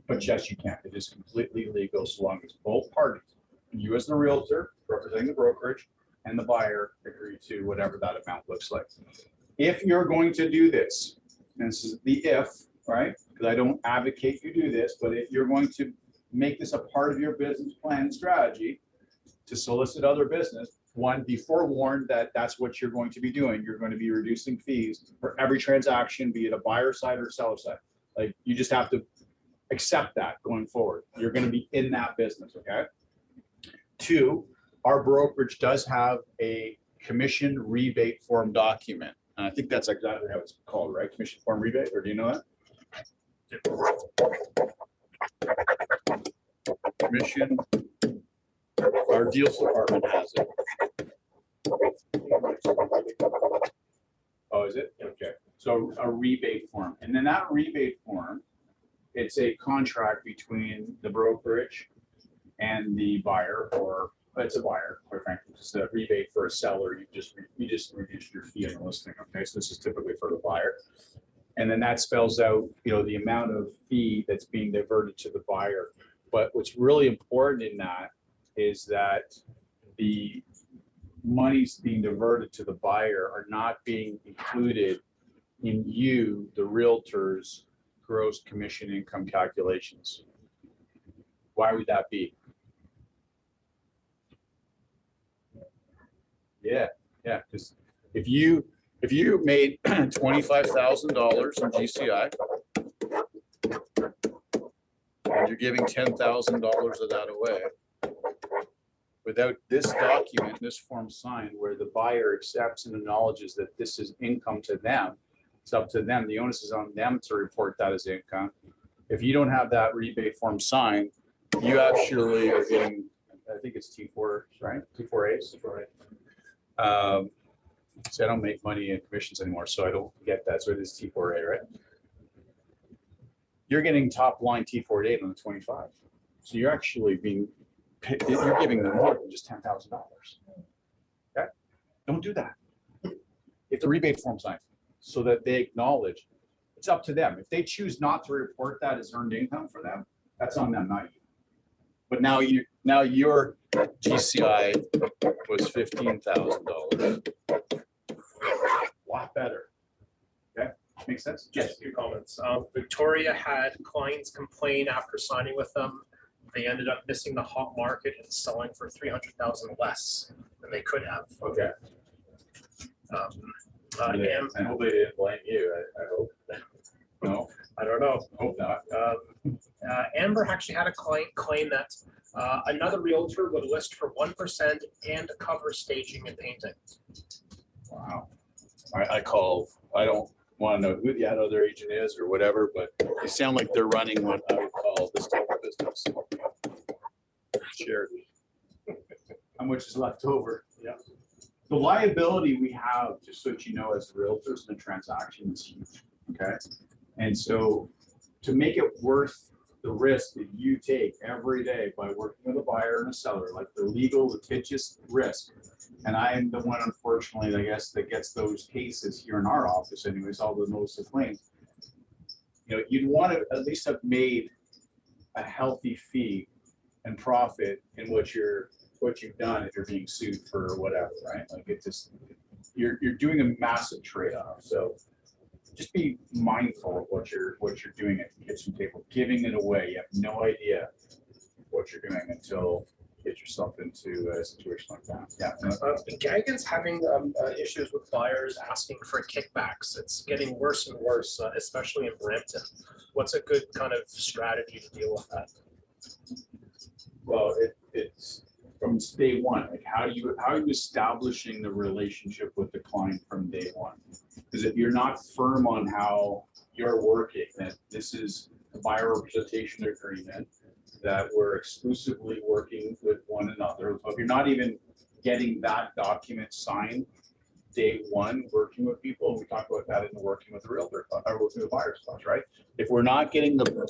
But yes, you can. It is completely legal so long as both parties, you as the realtor representing the brokerage and the buyer, agree to whatever that amount looks like. If you're going to do this, and this is the if, right? Because I don't advocate you do this, but if you're going to make this a part of your business plan and strategy to solicit other business, one, be forewarned that that's what you're going to be doing. You're going to be reducing fees for every transaction, be it a buyer side or seller side. Like, you just have to accept that going forward. You're going to be in that business, okay? 2, our brokerage does have a commission rebate form document. And I think that's exactly how it's called, right? Commission form rebate, or do you know that? Commission, our deals department has it. Oh, is it? Okay. So a rebate form. And then that rebate form, it's a contract between the brokerage and the buyer, or it's a buyer, quite frankly. It's a rebate for a seller. You just reduced your fee on the listing. Okay, so this is typically for the buyer. And then that spells out, you know, the amount of fee that's being diverted to the buyer. But what's really important in that is that the monies being diverted to the buyer are not being included in you, the realtor's gross commission income calculations. Why would that be? Yeah, because if you made $25,000 in GCI and you're giving $10,000 of that away, without this document, this form signed, where the buyer accepts and acknowledges that this is income to them, it's up to them. The onus is on them to report that as income. If you don't have that rebate form signed, you actually are getting, I think it's T4, right? T4As. So I don't make money in commissions anymore, so I don't get that. So it is T4A, right? You're getting top line T4A on the 25. So you're actually being, you're giving them more than just $10,000. Okay? Don't do that. If the rebate form signed, so that they acknowledge, it's up to them. If they choose not to report that as earned income for them, that's on them, not you. But now your GCI was $15,000. A lot better. Okay, makes sense? Just a few comments. Victoria had clients complain after signing with them. They ended up missing the hot market and selling for $300,000 less than they could have. Okay. I hope they didn't blame you. I hope. No, I don't know. hope not. Amber actually had a client claim that another realtor would list for 1% and cover staging and painting. Wow. I don't want to know who the other agent is or whatever, but they sound like they're running what I would call this type of business. Charity. How much is left over? Yeah. The liability we have, just so that you know, as realtors in a transaction is huge. Okay. And so to make it worth the risk that you take every day by working with a buyer and a seller, like the legal litigious risk, and I am the one, unfortunately, I guess, that gets those cases here in our office anyways, all the notice of claims. You know, you'd want to at least have made a healthy fee and profit in what you've done if you're being sued for whatever, right? Like it just, you're doing a massive trade-off. So just be mindful of what you're doing at the kitchen table, giving it away. You have no idea what you're doing until you get yourself into a situation like that. Yeah. Gagan's having issues with buyers asking for kickbacks. It's getting worse and worse, especially in Brampton. What's a good kind of strategy to deal with that? Well, it's from day one. Like how are you establishing the relationship with the client from day one? Because if you're not firm on how you're working, that this is a buyer representation agreement, that we're exclusively working with one another. So if you're not even getting that document signed day one, working with people, we talk about that in the working with the realtor, or working with buyers clause, right? If we're not getting the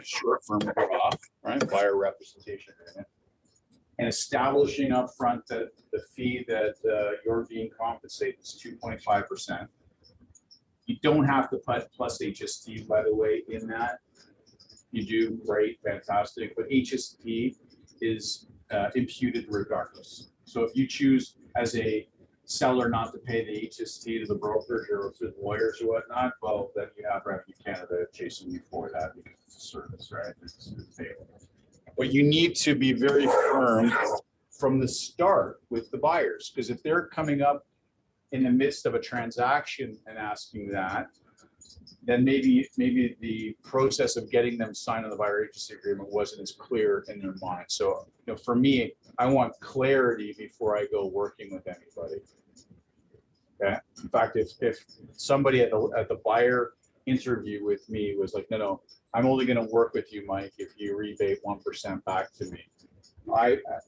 short form off, right, buyer representation agreement, and establishing upfront that the fee that you're being compensated is 2.5%. You don't have to put plus HST, by the way, in that. You do, great, fantastic, but HST is imputed regardless. So if you choose as a seller not to pay the HST to the brokers or to the lawyers or whatnot, well, then you have Revenue Canada chasing you for that because it's a service, right? It's payable. But you need to be very firm from the start with the buyers, because if they're coming up in the midst of a transaction and asking that, then maybe the process of getting them signed on the buyer agency agreement wasn't as clear in their mind. So, for me, I want clarity before I go working with anybody. Okay. In fact, if somebody at the buyer interview with me was like, no, I'm only going to work with you, Mike, if you rebate 1% back to me.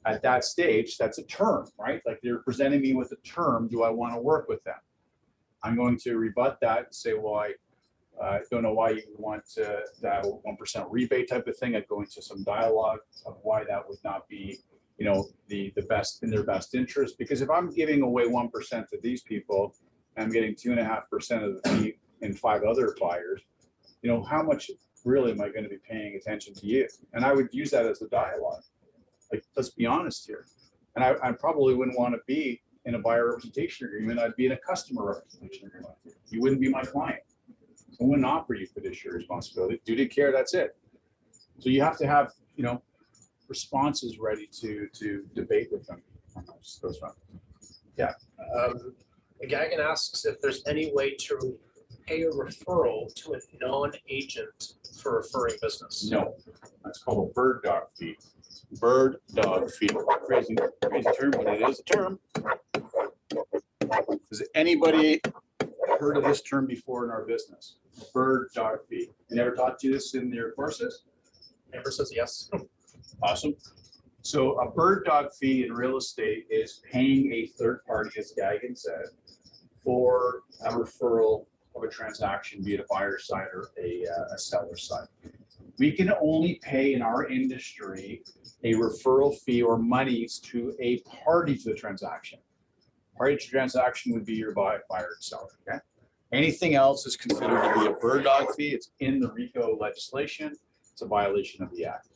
At that stage, that's a term, right? Like they're presenting me with a term. Do I want to work with them? I'm going to rebut that and say, well, I don't know why you want to have a 1% rebate type of thing. I'd go into some dialogue of why that would not be, the best in their best interest. Because if I'm giving away 1% to these people, and I'm getting 2.5% of the fee in 5 other buyers, how much really am I going to be paying attention to you? And I would use that as a dialogue. Like, let's be honest here. And I probably wouldn't want to be in a buyer representation agreement. I'd be in a customer representation agreement. You wouldn't be my client. I wouldn't offer you fiduciary responsibility. Duty of care, that's it. So you have to have, responses ready to debate with them. Yeah. Gagan asks if there's any way to pay a referral to a non-agent for referring business. No, that's called a bird dog fee. Bird dog fee. Crazy term, but it is a term. Has anybody heard of this term before in our business? Bird dog fee. You never taught you this in your courses? Amber says yes. Awesome. So a bird dog fee in real estate is paying a third party, as Gagan said, for a referral of a transaction, be it a buyer side or a seller side. We can only pay in our industry a referral fee or monies to a party to the transaction. Party to transaction would be your buyer and seller. Okay. Anything else is considered to be a bird dog fee. It's in the RICO legislation. It's a violation of the act.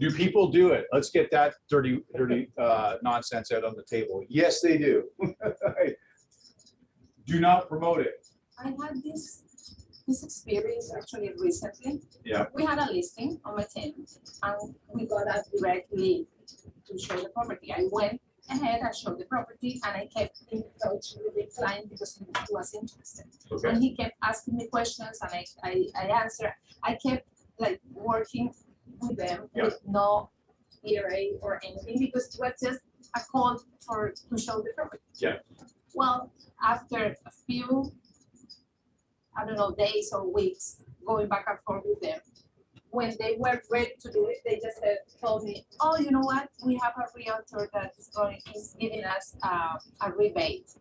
Do people do it? Let's get that dirty nonsense out on the table. Yes, they do. Do not promote it. I had this experience actually recently. Yeah. We had a listing on my tenant and we got a direct lead to show the property. I went ahead and showed the property and I kept in touch with the client because he was interested. Okay. And he kept asking me questions and I answered. I kept like working with them with no ERA or anything because it was just a call to show the property. Yeah. Well, after a few, I don't know, days or weeks going back and forth with them, when they were ready to do it, they just told me, oh, you know what? We have a realtor that is giving us a rebate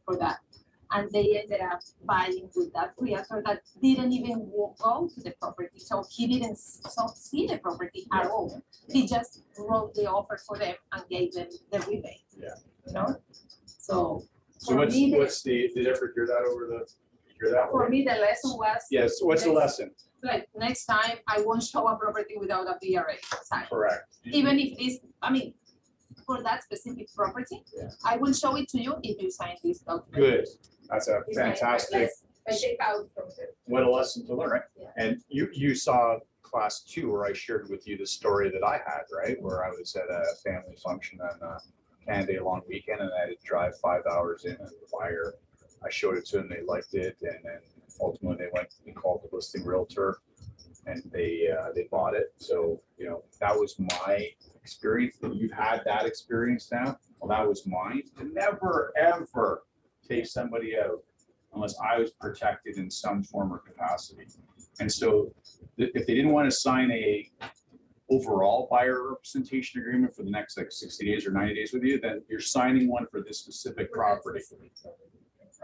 for that. And they ended up buying with that realtor that didn't even go to the property. So he didn't see the property at all. He just wrote the offer for them and gave them the rebate. Yeah. So what's the difference? Hear that over the? Hear that? For me, the lesson was. Yes. What's the lesson? like next time I won't show a property without a VRA sign. Correct. Even if it's, I mean, for that specific property, Yeah. I will show it to you if you sign this document. Good. That's a It's my fantastic, list. I take out from the. what a lesson to learn, right? Yeah. And you saw class 2 where I shared with you the story that I had, right? Where I was at a family function on Canada long weekend and I had to drive 5 hours in and the buyer, I showed it to them, they liked it, and then ultimately they went and called the listing realtor and they bought it. So, that was my experience. You've had that experience now. Well, that was mine. To never, ever take somebody out unless I was protected in some form or capacity. And so if they didn't want to sign a overall buyer representation agreement for the next like 60 days or 90 days with you, then you're signing one for this specific property,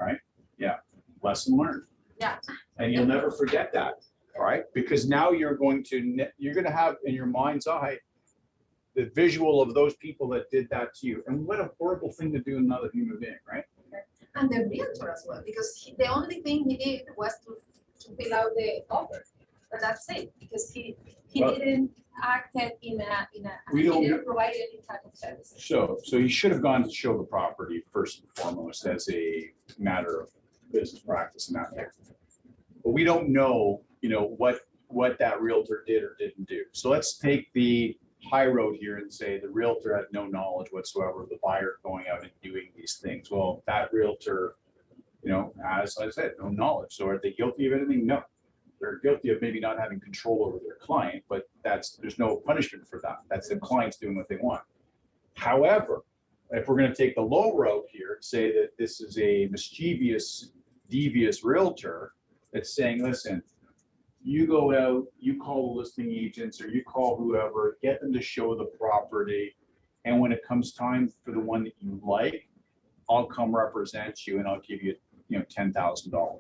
right? Yeah, lesson learned. Yeah. And you'll never forget that, all right? Because now you're going to have in your mind's eye the visual of those people that did that to you. And what a horrible thing to do to another human being, right? And the realtor as well, because the only thing he did was to fill out the offer, but that's it, because he Well, didn't act in a, We he don't- didn't provide any type of services. So he should have gone to show the property first and foremost as a matter of business practice and that. But we don't know, what that realtor did or didn't do. So let's take the high road here and say the realtor had no knowledge whatsoever of the buyer going out and doing these things. Well, that realtor, as I said, no knowledge. So are they guilty of anything? No. They're guilty of maybe not having control over their client, but there's no punishment for that. That's the client's doing what they want. However, if we're going to take the low road here, say that this is a mischievous, devious realtor that's saying, listen, you go out, you call the listing agents or you call whoever, get them to show the property. And when it comes time for the one that you like, I'll come represent you and I'll give you, $10,000.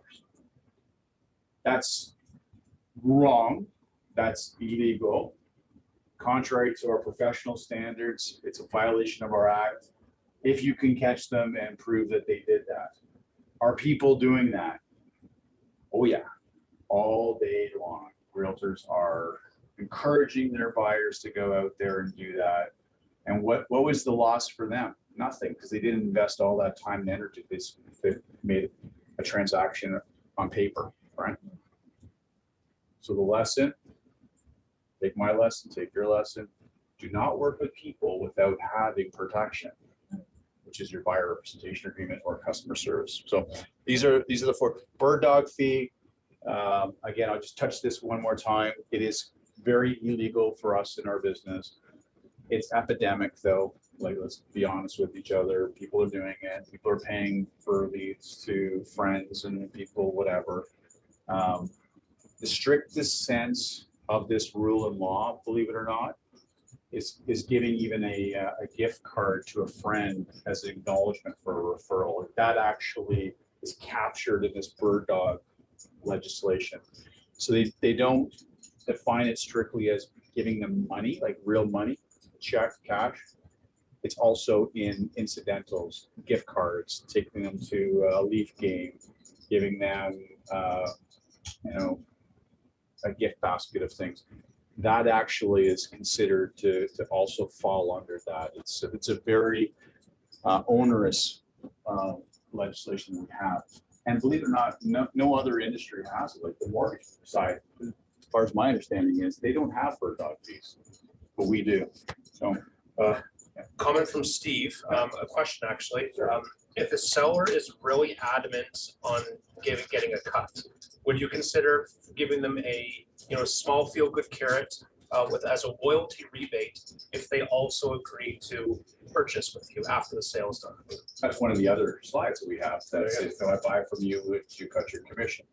That's wrong. That's illegal. Contrary to our professional standards, it's a violation of our act. If you can catch them and prove that they did that. Are people doing that? Oh yeah, all day long. Realtors are encouraging their buyers to go out there and do that. And what was the loss for them? Nothing, because they didn't invest all that time and energy. They made a transaction on paper, right? So the lesson, take my lesson, take your lesson. Do not work with people without having protection, which is your buyer representation agreement or customer service. So these are the 4. Bird dog fee. Again, I'll just touch this one more time. It is very illegal for us in our business. It's epidemic though. Like, let's be honest with each other. People are doing it. People are paying for leads to friends and people, whatever. The strictest sense of this rule and law, believe it or not, is giving even a gift card to a friend as an acknowledgement for a referral. That actually is captured in this bird dog legislation. So they don't define it strictly as giving them money, like real money, check, cash. It's also in incidentals, gift cards, taking them to a Leaf game, giving them, a gift basket of things. That actually is considered to also fall under that. It's a very onerous legislation we have. And believe it or not, no other industry has it. Like the mortgage side, as far as my understanding is, they don't have bird dog fees, but we do. So. Comment from Steve, a question actually. If the seller is really adamant on getting a cut, would you consider giving them a small feel good carrot as a loyalty rebate if they also agree to purchase with you after the sale is done? That's one of the other slides that we have. That says, if I buy from you, would you cut your commission?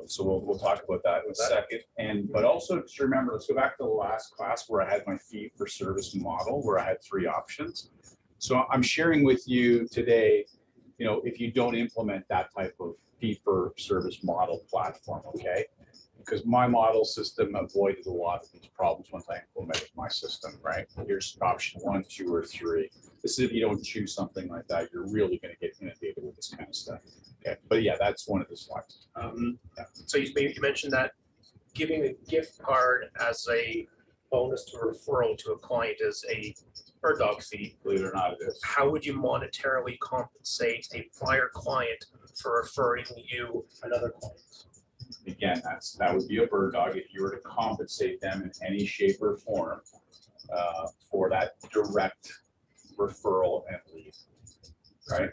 So we'll talk about that in a second. But also just remember, let's go back to the last class where I had my fee for service model, where I had 3 options. So I'm sharing with you today, if you don't implement that type of fee for service model platform, okay? Because my model system avoided a lot of these problems once I implemented my system, right? Here's option 1, 2, or 3. This is if you don't choose something like that, you're really going to get inundated with this kind of stuff. Okay, but yeah, that's one of the slides. So you mentioned that giving a gift card as a bonus to referral to a client is a bird dog fee, Believe it or not, it is. how would you monetarily compensate a prior client for referring you another client? Again, that would be a bird dog if you were to compensate them in any shape or form for that direct referral and lead, right?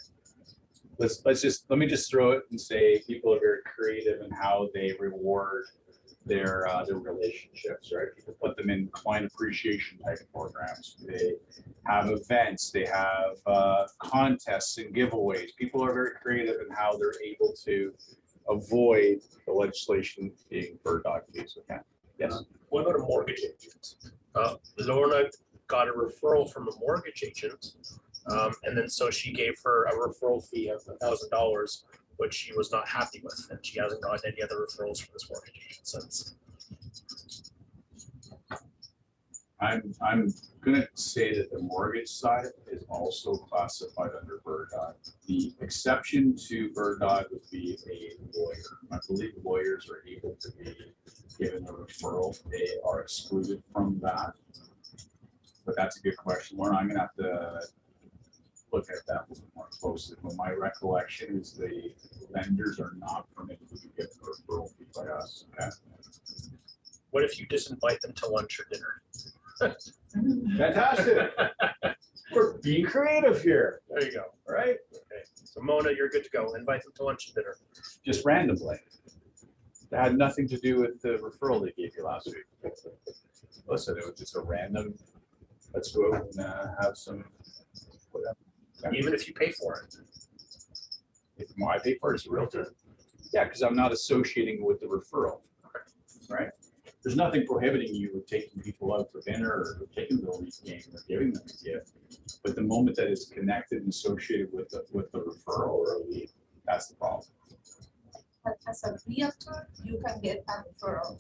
Let me just throw it and say people are very creative in how they reward their relationships, right? People put them in client appreciation type programs. They have events, they have contests and giveaways. People are very creative in how they're able to avoid the legislation being bird dog fees. Okay. Yes. What about a mortgage agent? Lorna got a referral from a mortgage agent, and then so she gave her a referral fee of $1,000, which she was not happy with, and she hasn't gotten any other referrals from this mortgage agent since. I'm gonna say that the mortgage side is also classified under bird dog. The exception to bird dog would be a lawyer. I believe lawyers are able to be given a referral. They are excluded from that. But that's a good question, Lauren. I'm gonna have to look at that a little more closely. But my recollection is the lenders are not permitted to get a referral fee by us. Okay. What if you just invite them to lunch or dinner? Fantastic. We're being creative here, There you go. right? Okay. So Mona, you're good to go. Invite them to lunch and dinner. Just randomly. That had nothing to do with the referral they gave you last week. Listen, it was just a random, let's go out and have some, whatever. Even if you pay for it. If I pay for it as a realtor. Yeah, because I'm not associating with the referral, right? There's nothing prohibiting you with taking people out for dinner or taking them to the league game or giving them a gift. But the moment that it's connected and associated with the referral or a lead, that's the problem. But as a realtor, you can get a referral. Of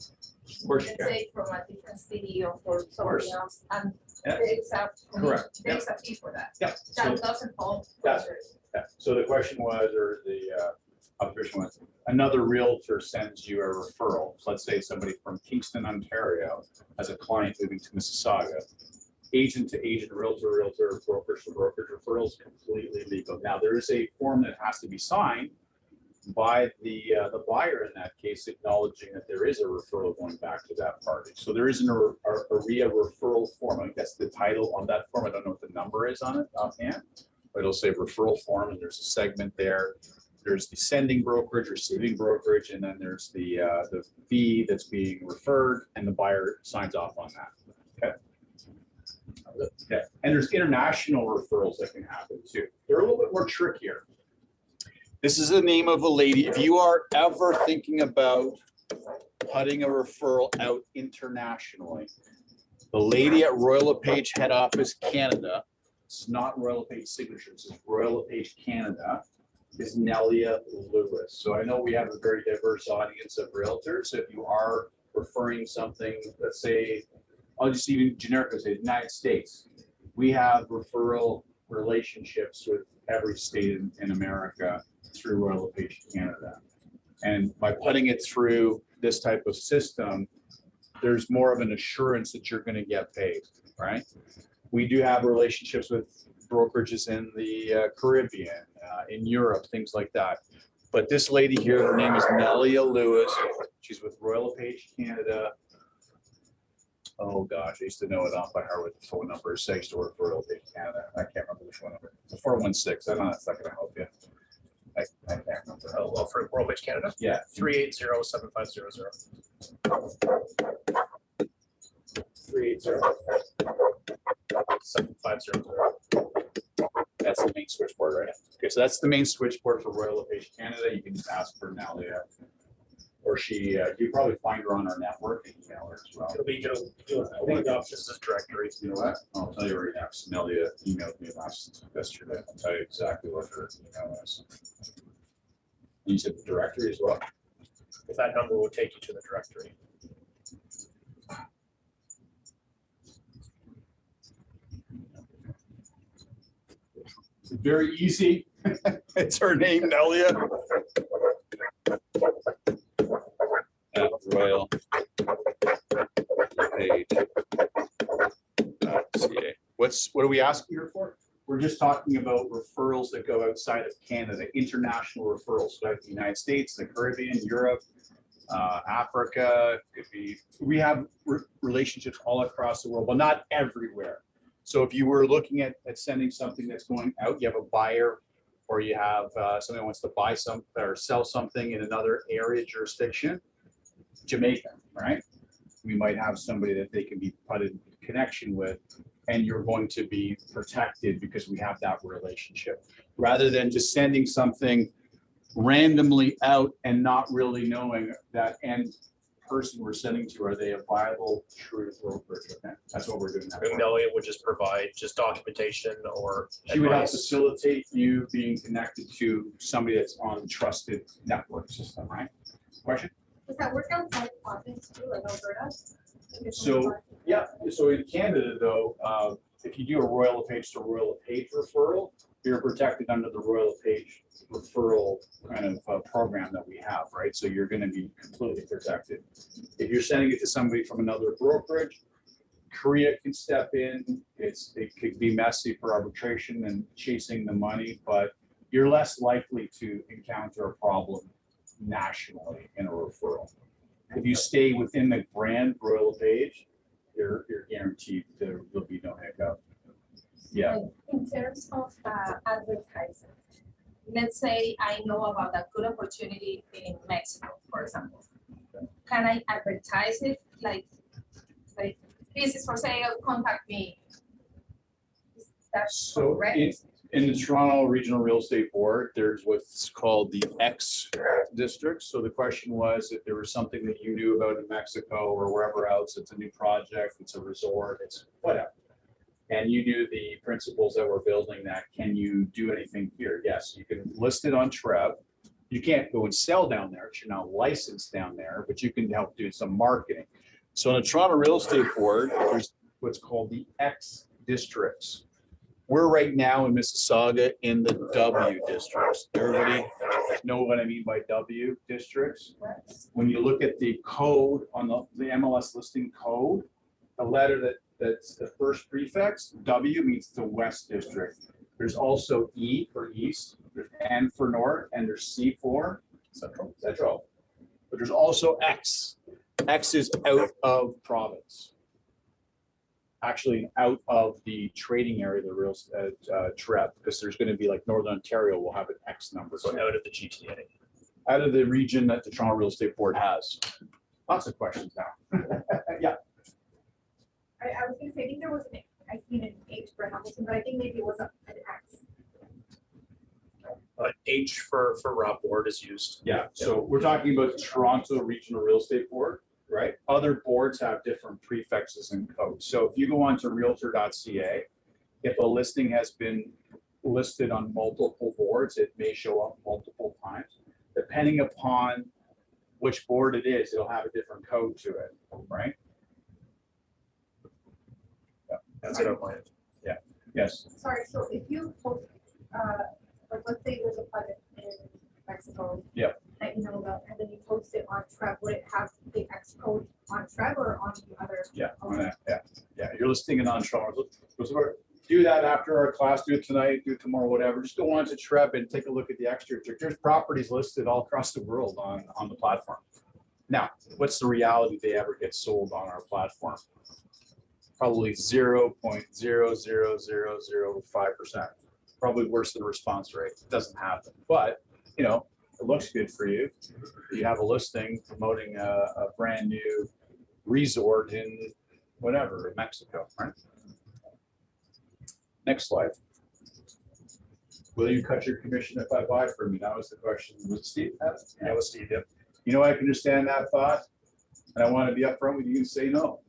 course you Let's can. say from a different city or for somebody else, and Yeah. there's a, Correct. there's a fee for that. Yeah. That So, doesn't fall. That's- yeah. So the question was, or the observation was, another realtor sends you a referral. So let's say somebody from Kingston, Ontario, has a client moving to Mississauga. Agent to agent, realtor, realtor, brokerage to brokerage, referral is completely legal. Now, there is a form that has to be signed by the buyer in that case, acknowledging that there is a referral going back to that party. So there is an AREA referral form. I think that's the title on that form. I don't know what the number is on it offhand, but it'll say referral form, and there's a segment there. There's the sending brokerage, receiving brokerage, and then there's the fee that's being referred, and the buyer signs off on that. Okay. Okay. And there's international referrals that can happen too. They're a little bit more trickier. This is the name of a lady. If you are ever thinking about putting a referral out internationally, the lady at Royal LePage Head Office Canada, it's not Royal LePage Signatures, it's Royal LePage Canada, is Nelia Lewis. So I know we have a very diverse audience of realtors. If you are referring something, let's say, I'll just even generically say United States, we have referral relationships with every state in America through Royal LePage Canada. And by putting it through this type of system, there's more of an assurance that you're going to get paid, right? We do have relationships with brokerages in the Caribbean, in Europe, things like that. But this lady here, her name is Nelia Lewis. She's with Royal LePage Canada. Oh gosh, I used to know it off by heart what the phone number is. I used to work for Royal LePage Canada. I can't remember the phone number. It's a 416. I don't know if that's not going to help you. I can't remember. Oh, well, for World Page Canada, Yeah. 380-7500. 380-7500. That's the main switchboard, right? Okay, so that's the main switchboard for Royal LePage Canada. You can just ask for Nelia, or she. You probably find her on our network and email her as well. It'll be, one of the options is directory. You know what? I'll tell you right now. Nelia emailed me yesterday. I'll tell you exactly what her email is. You said the directory as well. If that number will take you to the directory. Very easy. It's her name, Nelia. At Royal What are we asking her for? We're just talking about referrals that go outside of Canada, international referrals, so like the United States, the Caribbean, Europe, Africa. Could be, we have relationships all across the world, but not everywhere. So if you were looking at sending something that's going out, you have a buyer, or you have somebody who wants to buy some or sell something in another area, jurisdiction, Jamaica, right? We might have somebody that they can be put in connection with, and you're going to be protected because we have that relationship, rather than just sending something randomly out and not really knowing that end person we're sending to, are they a viable, true brokerage? That's what we're doing. Kennelly would just provide just documentation or She would help advice. facilitate you being connected to somebody that's on the trusted network system, right? Question? Does that work outside the province too, like Alberta? So, yeah, so in Canada though, if you do a Royal LePage to Royal LePage referral, you're protected under the Royal LePage referral kind of program that we have, right? So you're gonna be completely protected. If you're sending it to somebody from another brokerage, Korea can step in. It could be messy for arbitration and chasing the money, but you're less likely to encounter a problem nationally in a referral. If you stay within the brand Royal LePage, you're guaranteed there will be no hiccup. Yeah. In terms of advertising, let's say I know about a good opportunity in Mexico, for example. Can I advertise it like this is for sale, contact me? Is that So correct? in the Toronto Regional Real Estate Board, there's what's called the X districts. So the question was if there was something that you knew about in Mexico or wherever else, it's a new project, it's a resort, it's whatever. And you knew the principles that we're building that, can you do anything here? Yes, you can list it on TREB. You can't go and sell down there, you're not licensed down there, but you can help do some marketing. So in the Toronto Real Estate Board, there's what's called the X districts. We're right now in Mississauga in the W districts. Everybody know what I mean by W districts? When you look at the code on the MLS listing code, the letter that's the first prefix, W, means the West district. There's also E for east, there's N for north, and there's C for central. But there's also X. X is out of province. Actually out of the trading area, the real TREB, because there's going to be like Northern Ontario will have an X number. So out of the GTA. Out of the region that the Toronto Real Estate Board has. Lots of questions now. Yeah. I was gonna say, I think there was I seen an H for Hamilton, but I think maybe it was an X. H for board is used. Yeah, so we're talking about the Toronto Regional Real Estate Board, right? Other boards have different prefixes and codes. So if you go on to realtor.ca, if a listing has been listed on multiple boards, it may show up multiple times. Depending upon which board it is, it'll have a different code to it, right? Yeah, That's it on my end. Yeah, yes. Sorry, so if you post, like, let's say there's a project in Mexico. Yeah. That you know about, and then you post it on TREB, would it have the X code on TREB or on the other? Yeah, on that, yeah. You're listing it on Toronto. Do that after our class, do it tonight, do it tomorrow, whatever. Just go on to TREB and take a look at the extra. There's properties listed all across the world on the platform. Now, what's the reality they ever get sold on our platform? Probably 0.00005%. Probably worse than the response rate. It doesn't happen, but you know, it looks good for you. You have a listing promoting a brand new resort in whatever, in Mexico, right? Next slide. Will you cut your commission if I buy from you? That was the question. Was it Steve? Yeah, it was Steve, yeah. You know, I can understand that thought, and I want to be upfront with you and say no.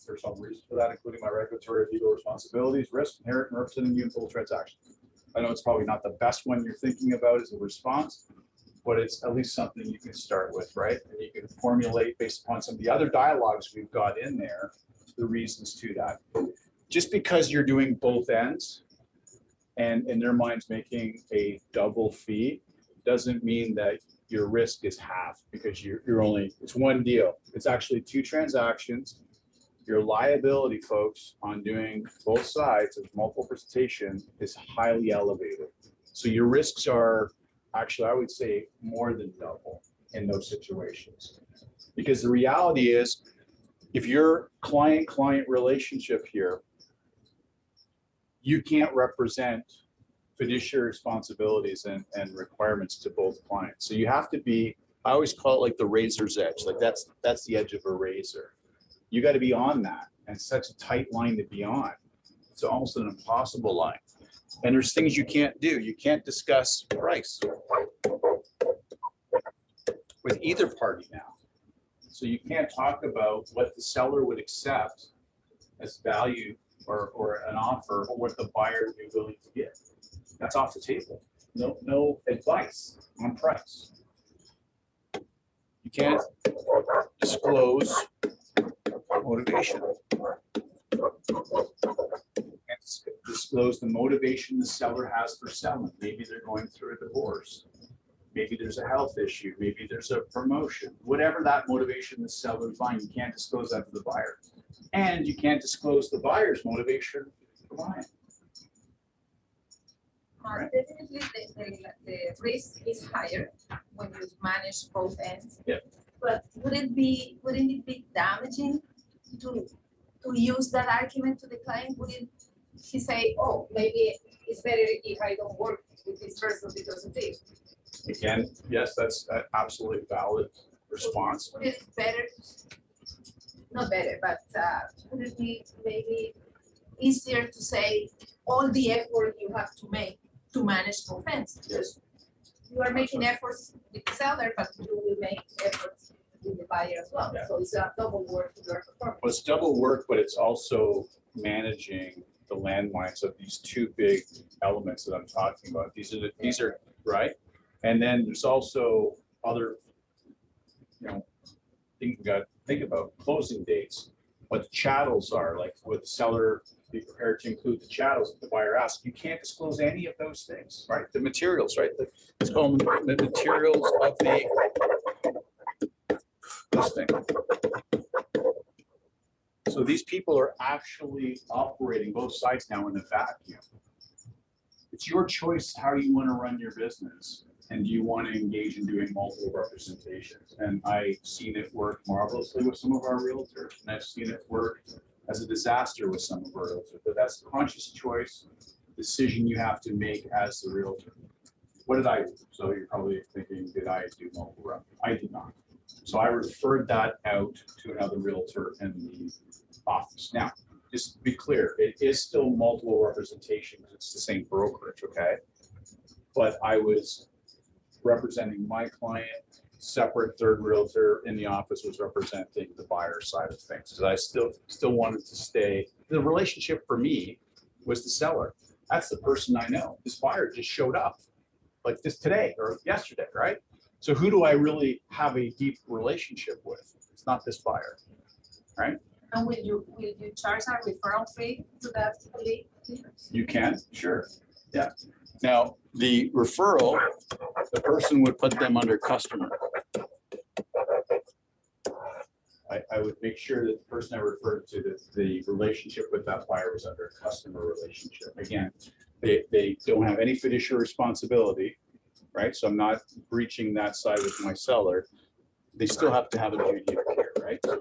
There's some reasons for that, including my regulatory legal responsibilities, risk inherent in representing you in full transactions. I know it's probably not the best one you're thinking about as a response, but it's at least something you can start with, right? And you can formulate based upon some of the other dialogues we've got in there, the reasons to that. Just because you're doing both ends and in their minds making a double fee doesn't mean that your risk is half, because you're only, it's one deal. It's actually two transactions. your liability, folks, on doing both sides of multiple representation is highly elevated. So your risks are actually, I would say, more than double in those situations. Because the reality is, if your client-client relationship here, you can't represent fiduciary responsibilities and requirements to both clients. So you have to be, I always call it like the razor's edge, like that's the edge of a razor. You got to be on that, and it's such a tight line to be on. It's almost an impossible line. And there's things you can't do. You can't discuss price with either party now. So you can't talk about what the seller would accept as value or an offer, or what the buyer would be willing to give. That's off the table. No advice on price. You can't disclose motivation. You can't disclose the motivation the seller has for selling. Maybe they're going through a divorce. Maybe there's a health issue. Maybe there's a promotion. Whatever that motivation the seller finds, you can't disclose that to the buyer. And you can't disclose the buyer's motivation for buying. Right. Definitely the risk is higher when you manage both ends. Yeah. But wouldn't it be damaging to use that argument to the client? Wouldn't he say, oh, maybe it's better if I don't work with this person because of this? Again, yes, that's an absolutely valid response. Would it be better, not better, but would it be maybe easier to say all the effort you have to make to manage both ends? Because you are making efforts with the seller, but you will make efforts with the buyer as well. Yeah. So it's a double work to your performance. Well, it's double work, but it's also managing the landmines of these two big elements that I'm talking about. These are right. And then there's also other, things we got to think about. Closing dates, what the chattels are, like would the seller be prepared to include the chattels if the buyer asks? You can't disclose any of those things, right? The materials, right? It's called the materials of this thing. So these people are actually operating both sides now in a vacuum. It's your choice how you want to run your business. And do you want to engage in doing multiple representations? And I've seen it work marvelously with some of our realtors, and I've seen it work as a disaster with some of our realtors. But that's a conscious choice, decision you have to make as the realtor. What did I do? So you're probably thinking, did I do multiple rep? I did not. So I referred that out to another realtor in the office. Now, just to be clear, it is still multiple representations. It's the same brokerage, okay? But I was representing my client, separate third realtor in the office was representing the buyer side of things. So I still wanted to stay. The relationship for me was the seller. That's the person I know. This buyer just showed up like this today or yesterday, right? So who do I really have a deep relationship with? It's not this buyer, right? And will you charge a referral fee to that lead? You can, sure, yeah. Now, the referral, the person would put them under customer. I would make sure that the person I referred to, the relationship with that buyer was under a customer relationship. Again, they don't have any fiduciary responsibility, right? So I'm not breaching that side with my seller. They still have to have a duty of care, right? So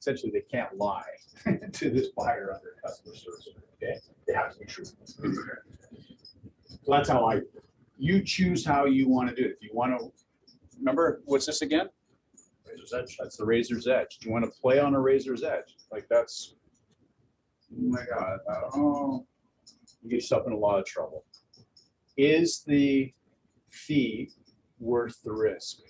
essentially they can't lie to this buyer under customer service, okay? They have to be true. So that's how you choose how you want to do it. If you want to, remember, what's this again? Razor's edge. That's the razor's edge. Do you want to play on a razor's edge? Like that's, oh my God, you get yourself in a lot of trouble. Is the fee worth the risk?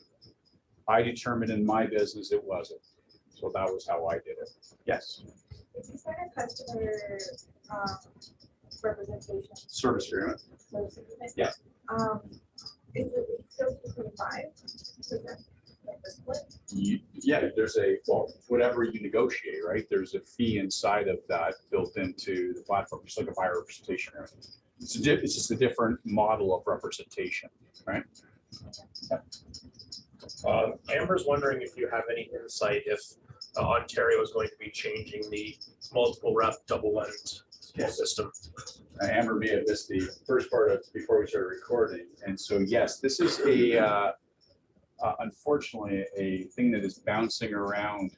I determined in my business it wasn't. So that was how I did it. Yes. If you sign a customer representation. Service agreement. Yeah. Is it still 2.5%? Like the split? Yeah, there's whatever you negotiate, right? There's a fee inside of that built into the platform, just like a buyer representation. It's just a different model of representation, right? Yeah. Amber's wondering if you have any insight if Ontario is going to be changing the multiple rep double end system. Amber may have missed the first part of before we started recording. And so, yes, this is unfortunately a thing that is bouncing around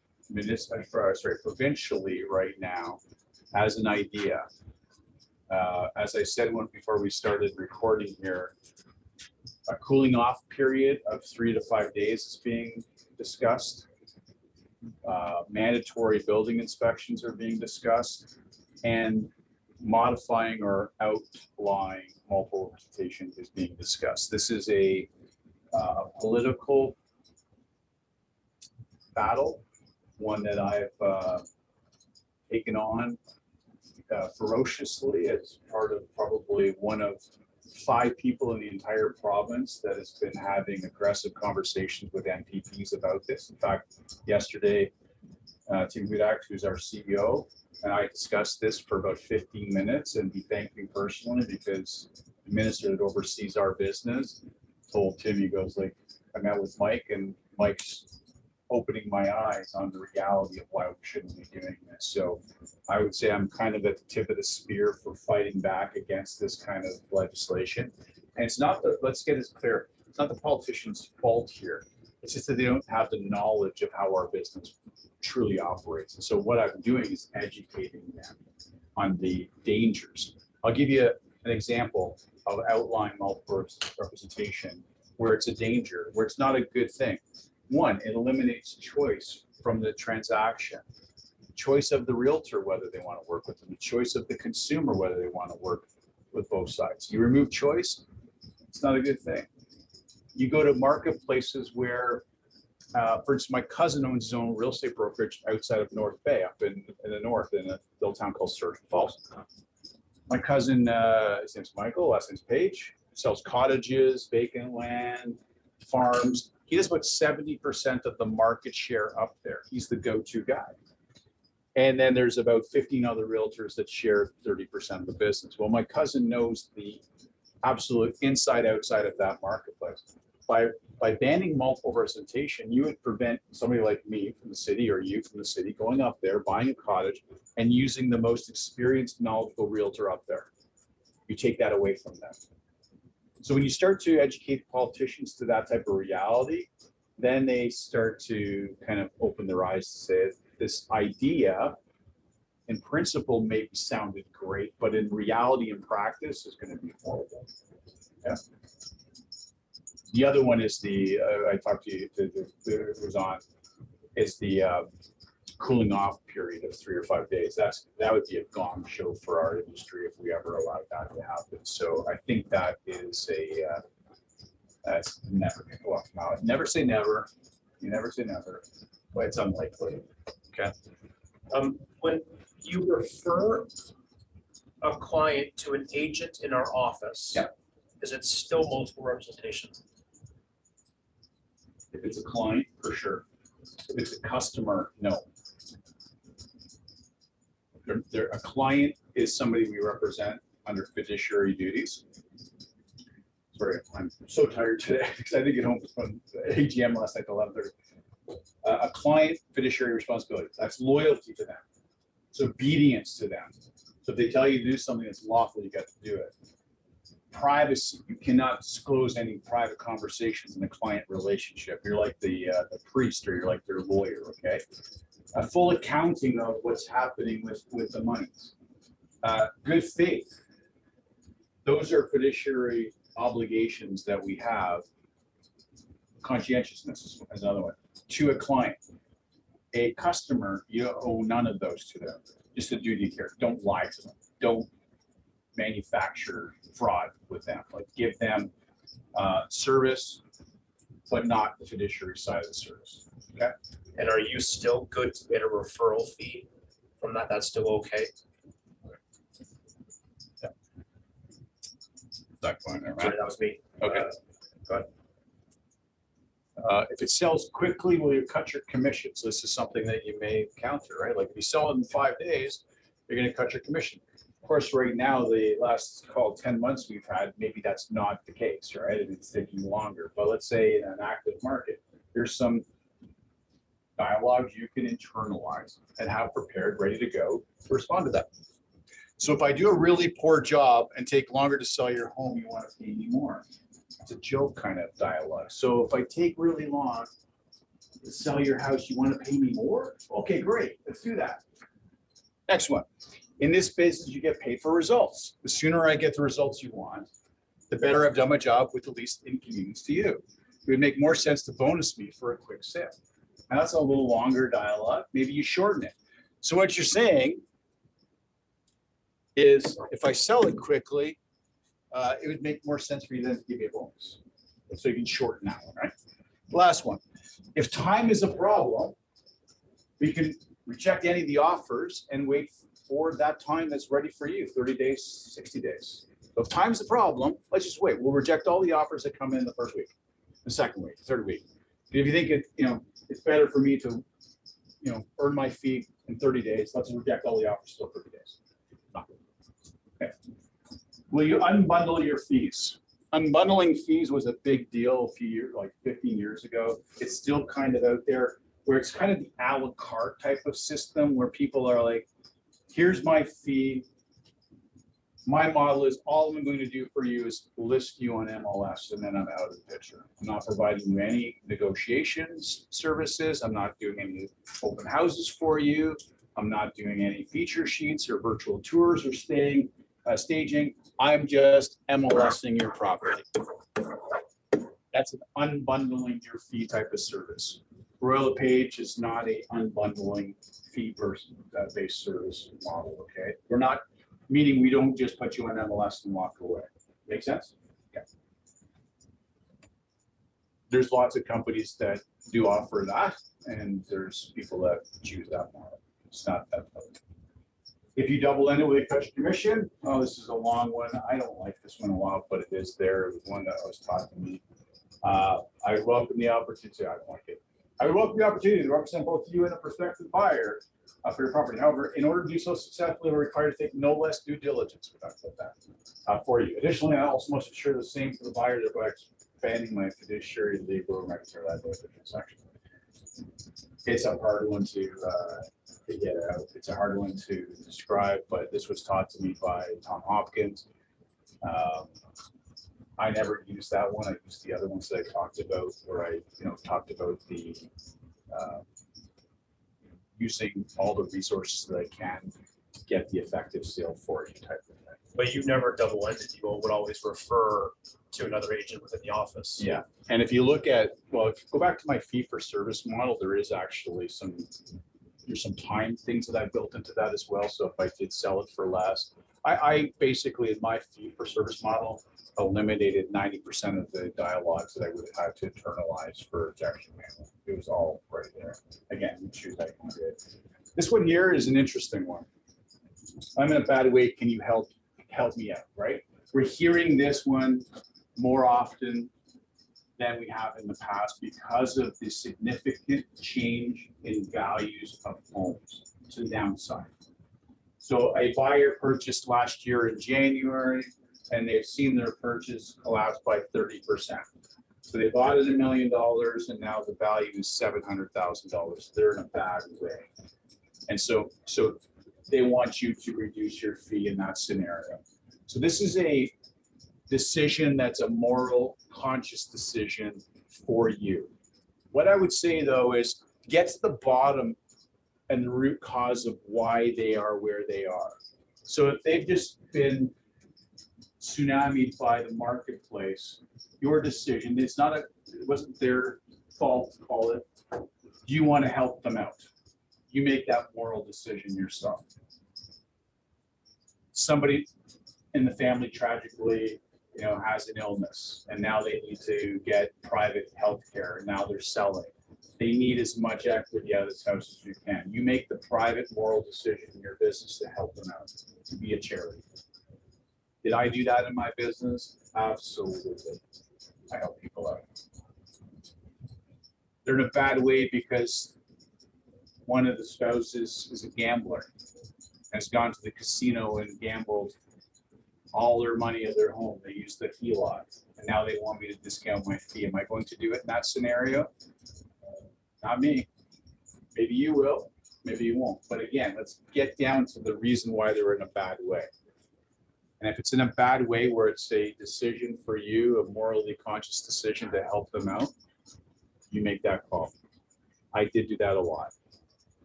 provincially right now as an idea. As I said before we started recording here, a cooling off period of 3 to 5 days is being discussed. Mandatory building inspections are being discussed, and modifying or outlawing multiple representation is being discussed. This is a political battle, one that I've taken on ferociously as part of probably one of 5 people in the entire province that has been having aggressive conversations with MPPs about this. In fact, yesterday, Tim Hudak, who's our CEO, and I discussed this for about 15 minutes, and he thanked me personally because the minister that oversees our business told Tim, he goes like, I met with Mike, and Mike's opening my eyes on the reality of why we shouldn't be doing this. So I would say I'm kind of at the tip of the spear for fighting back against this kind of legislation. And it's not the, let's get this clear, it's not the politicians' fault here. It's just that they don't have the knowledge of how our business truly operates. And so what I'm doing is educating them on the dangers. I'll give you an example of outlying multiple representation where it's a danger, where it's not a good thing. One, it eliminates choice from the transaction. Choice of the realtor, whether they want to work with them, the choice of the consumer, whether they want to work with both sides. You remove choice, it's not a good thing. You go to marketplaces where, for instance, my cousin owns his own real estate brokerage outside of North Bay, up in the north, in a little town called Sturgeon Falls. My cousin, his name's Michael, last name's Page, sells cottages, vacant land, farms. He has about 70% of the market share up there. He's the go-to guy. And then there's about 15 other realtors that share 30% of the business. Well, my cousin knows the absolute inside outside of that marketplace. By banning multiple representation, you would prevent somebody like me from the city or you from the city going up there, buying a cottage and using the most experienced, knowledgeable realtor up there. You take that away from them. So when you start to educate politicians to that type of reality, then they start to kind of open their eyes to say this idea in principle maybe sounded great, but in reality and practice is going to be horrible. Yeah. The other one is the, I talked to you, it was on, is the cooling off period of 3 or 5 days. That would be a gong show for our industry if we ever allowed that to happen. So I think that is that's never going to go off. Now, never say never. You never say never, but it's unlikely. Okay. When you refer a client to an agent in our office, yeah, is it still multiple representation? If it's a client, for sure. If it's a customer, no. A client is somebody we represent under fiduciary duties. Sorry, I'm so tired today because I didn't get home from AGM last night at 11:30. A client fiduciary responsibility, that's loyalty to them. It's obedience to them. So if they tell you to do something that's lawful, you got to do it. Privacy, you cannot disclose any private conversations in a client relationship. You're like the priest, or you're like their lawyer, okay? A full accounting of what's happening with the monies. Good faith. Those are fiduciary obligations that we have. Conscientiousness is another one. To a client. A customer, you owe none of those to them. Just a duty of care. Don't lie to them. Don't manufacture fraud with them. Like, give them service, but not the fiduciary side of the service. Okay. And are you still good to get a referral fee from that? That's still okay? Yeah. That point there, Sorry, right? that was me. Okay. Go ahead. If it sells quickly, will you cut your commissions? This is something that you may encounter, right? Like if you sell it in 5 days, you're going to cut your commission. Of course, right now, the last 10 months we've had, maybe that's not the case, right? And it's taking longer. But let's say in an active market, Here's some dialogues you can internalize and have prepared, ready to go to respond to that. So if I do a really poor job and take longer to sell your home, you want to pay me more. It's a joke kind of dialogue. So if I take really long to sell your house, you want to pay me more? Okay, great. Let's do that. Next one. In this business, you get paid for results. The sooner I get the results you want, the better I've done my job with the least inconvenience to you. It would make more sense to bonus me for a quick sale. Now that's a little longer dialogue. Maybe you shorten it. So what you're saying is if I sell it quickly, it would make more sense for you then to give me a bonus. So you can shorten that one, right? Last one. If time is a problem, we can reject any of the offers and wait for that time that's ready for you, 30 days, 60 days. So if time's the problem, let's just wait. We'll reject all the offers that come in the first week, the second week, the third week. If you think it's better for me to, earn my fee in 30 days, let's reject all the offers for 30 days. Okay. Will you unbundle your fees? Unbundling fees was a big deal a few years, like 15 years ago. It's still kind of out there where it's kind of the a la carte type of system where people are like, here's my fee. My model is all I'm going to do for you is list you on MLS and then I'm out of the picture. I'm not providing you any negotiations services. I'm not doing any open houses for you. I'm not doing any feature sheets or virtual tours or staging. I'm just MLSing your property. That's an unbundling your fee type of service. Royal LePage is not a unbundling fee based service model, okay? We're not, meaning we don't just put you on MLS and walk away. Make sense? Okay. There's lots of companies that do offer that, and there's people that choose that model. It's not that tough. If you double end it with a cash commission, oh, this is a long one. I don't like this one a lot, but it is there. It was one that was taught to me. I welcome the opportunity. I don't like it. I would welcome the opportunity to represent both you and a prospective buyer for your property. However, in order to do so successfully, we're required to take no less due diligence for you. Additionally, I also must ensure the same for the buyer, thereby expanding my fiduciary legal and regulatory liability transaction. It's a hard one to get out. It's a hard one to describe, but this was taught to me by Tom Hopkins. I never used that one. I used the other ones that I talked about, where I talked about the using all the resources that I can to get the effective sale for you type of thing. But you never double-ended. You would always refer to another agent within the office. Yeah, and if you look at, well, if you go back to my fee for service model, there is actually there's some time things that I built into that as well. So if I did sell it for less, I basically in my fee for service model eliminated 90% of the dialogues that I would have had to internalize for objection handling. It was all right there. Again, you choose how you want to do it. This one here is an interesting one. I'm in a bad way. Can you help me out? Right? We're hearing this one more often than we have in the past because of the significant change in values of homes to the downside. So a buyer purchased last year in January, and they've seen their purchase collapse by 30%. So they bought it $1 million, and now the value is $700,000. They're in a bad way. And so they want you to reduce your fee in that scenario. So this is a decision that's a moral, conscious decision for you. What I would say though is get to the bottom and the root cause of why they are where they are. So if they've just been tsunamied by the marketplace, your decision, it wasn't their fault, call it. Do you want to help them out? You make that moral decision yourself. Somebody in the family tragically, has an illness, and now they need to get private health care, and now they're selling. They need as much equity out of this house as you can. You make the private moral decision in your business to help them out, to be a charity. Did I do that in my business? Absolutely. I help people out. They're in a bad way because one of the spouses is a gambler, has gone to the casino and gambled all their money of their home. They use the HELOC, and now they want me to discount my fee. Am I going to do it in that scenario? Not me. Maybe you will, maybe you won't. But again, let's get down to the reason why they're in a bad way. And if it's in a bad way where it's a decision for you, a morally conscious decision to help them out, you make that call. I did do that a lot,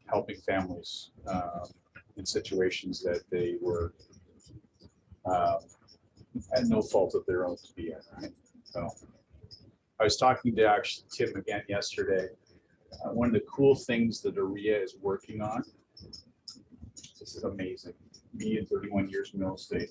helping families in situations that they were at no fault of their own to be in, right? So I was talking to actually Tim again yesterday. One of the cool things that AREA is working on, this is amazing, me in 31 years in real estate.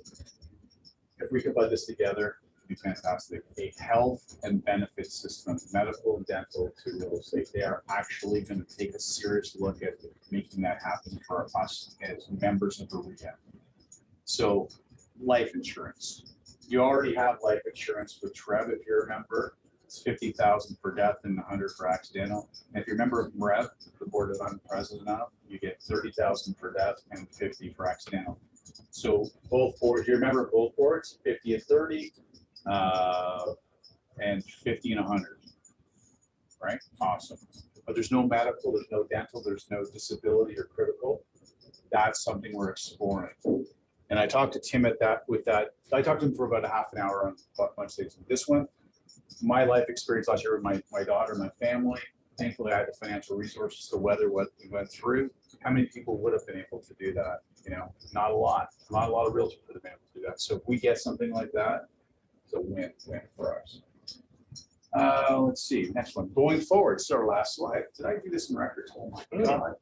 If we could put this together, it'd be fantastic. A health and benefit system, medical and dental to real estate. They are actually going to take a serious look at making that happen for us as members of AREA. So life insurance. You already have life insurance with Trev, if you're a member. It's 50,000 for death and 100 for accidental. And if you're a member of MREV, the board that I'm president of, you get 30,000 for death and 50 for accidental. So both boards, you remember both boards, 50 and 30, and 50 and 100, right? Awesome. But there's no medical, there's no dental, there's no disability or critical. That's something we're exploring. And I talked to Tim at that, with that, I talked to him for about a half an hour on a bunch of things. This one, my life experience last year with my daughter, my family, thankfully I had the financial resources to weather what we went through. How many people would have been able to do that? You know, not a lot. Not a lot of realtors would have been able to do that. So if we get something like that, it's a win-win for us. Let's see, next one. Going forward, so our last slide. Did I do this in records? Oh my God.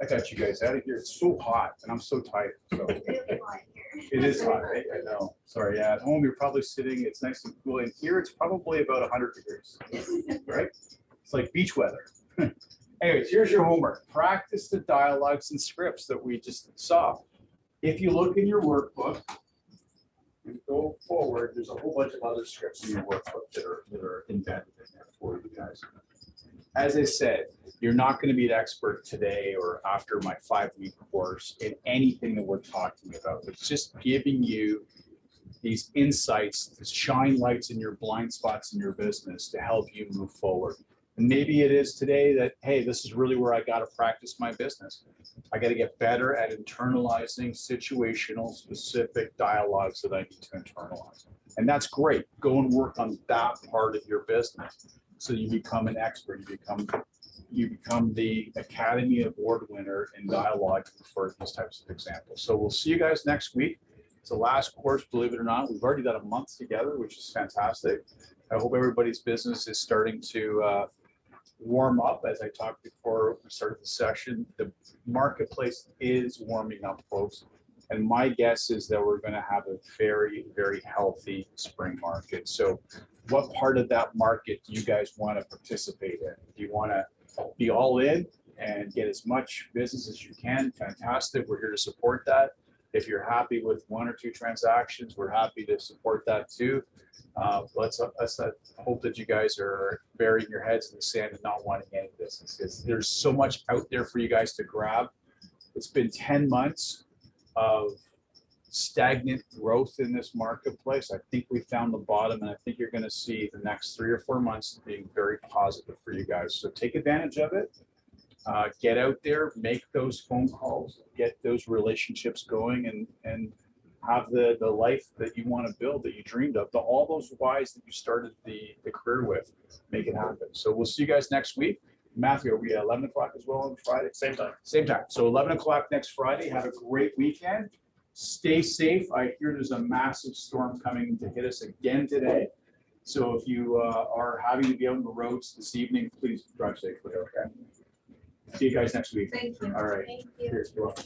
I got you guys out of here. It's so hot and I'm so tired. So. It is hot, right? I know. Sorry, yeah. At home, you're probably sitting, it's nice and cool. And here, it's probably about 100 degrees, right? It's like beach weather. Anyways, here's your homework. Practice the dialogues and scripts that we just saw. If you look in your workbook and go forward, there's a whole bunch of other scripts in your workbook that are embedded in there for you guys. As I said, you're not going to be an expert today or after my 5-week course in anything that we're talking about. It's just giving you these insights to shine lights in your blind spots in your business to help you move forward. And maybe it is today that, hey, this is really where I got to practice my business. I got to get better at internalizing situational specific dialogues that I need to internalize. And that's great. Go and work on that part of your business. So you become an expert, you become the Academy Award winner in dialogue for these types of examples. So we'll see you guys next week. It's the last course, believe it or not. We've already done a month together, which is fantastic. I hope everybody's business is starting to warm up. As I talked before we started the session, the marketplace is warming up, folks. And my guess is that we're going to have a very, very healthy spring market. So what part of that market do you guys want to participate in? Do you want to be all in and get as much business as you can? Fantastic. We're here to support that. If you're happy with 1 or 2 transactions, we're happy to support that too. Let's hope that you guys are burying your heads in the sand and not wanting any business, because there's so much out there for you guys to grab. It's been 10 months of stagnant growth in this marketplace. I think we found the bottom, and I think you're going to see the next 3 or 4 months being very positive for you guys. So take advantage of it. Get out there, make those phone calls, get those relationships going, and have the life that you want to build, that you dreamed of, all those whys that you started the career with. Make it happen. So we'll see you guys next week. Matthew, are we at 11 o'clock as well on Friday? Same time. Same time. So 11 o'clock next Friday. Have a great weekend. Stay safe. I hear there's a massive storm coming to hit us again today. So if you are having to be out on the roads this evening, please drive safely, okay? See you guys next week. Thank you. All right. Thank you. Cheers. You're welcome.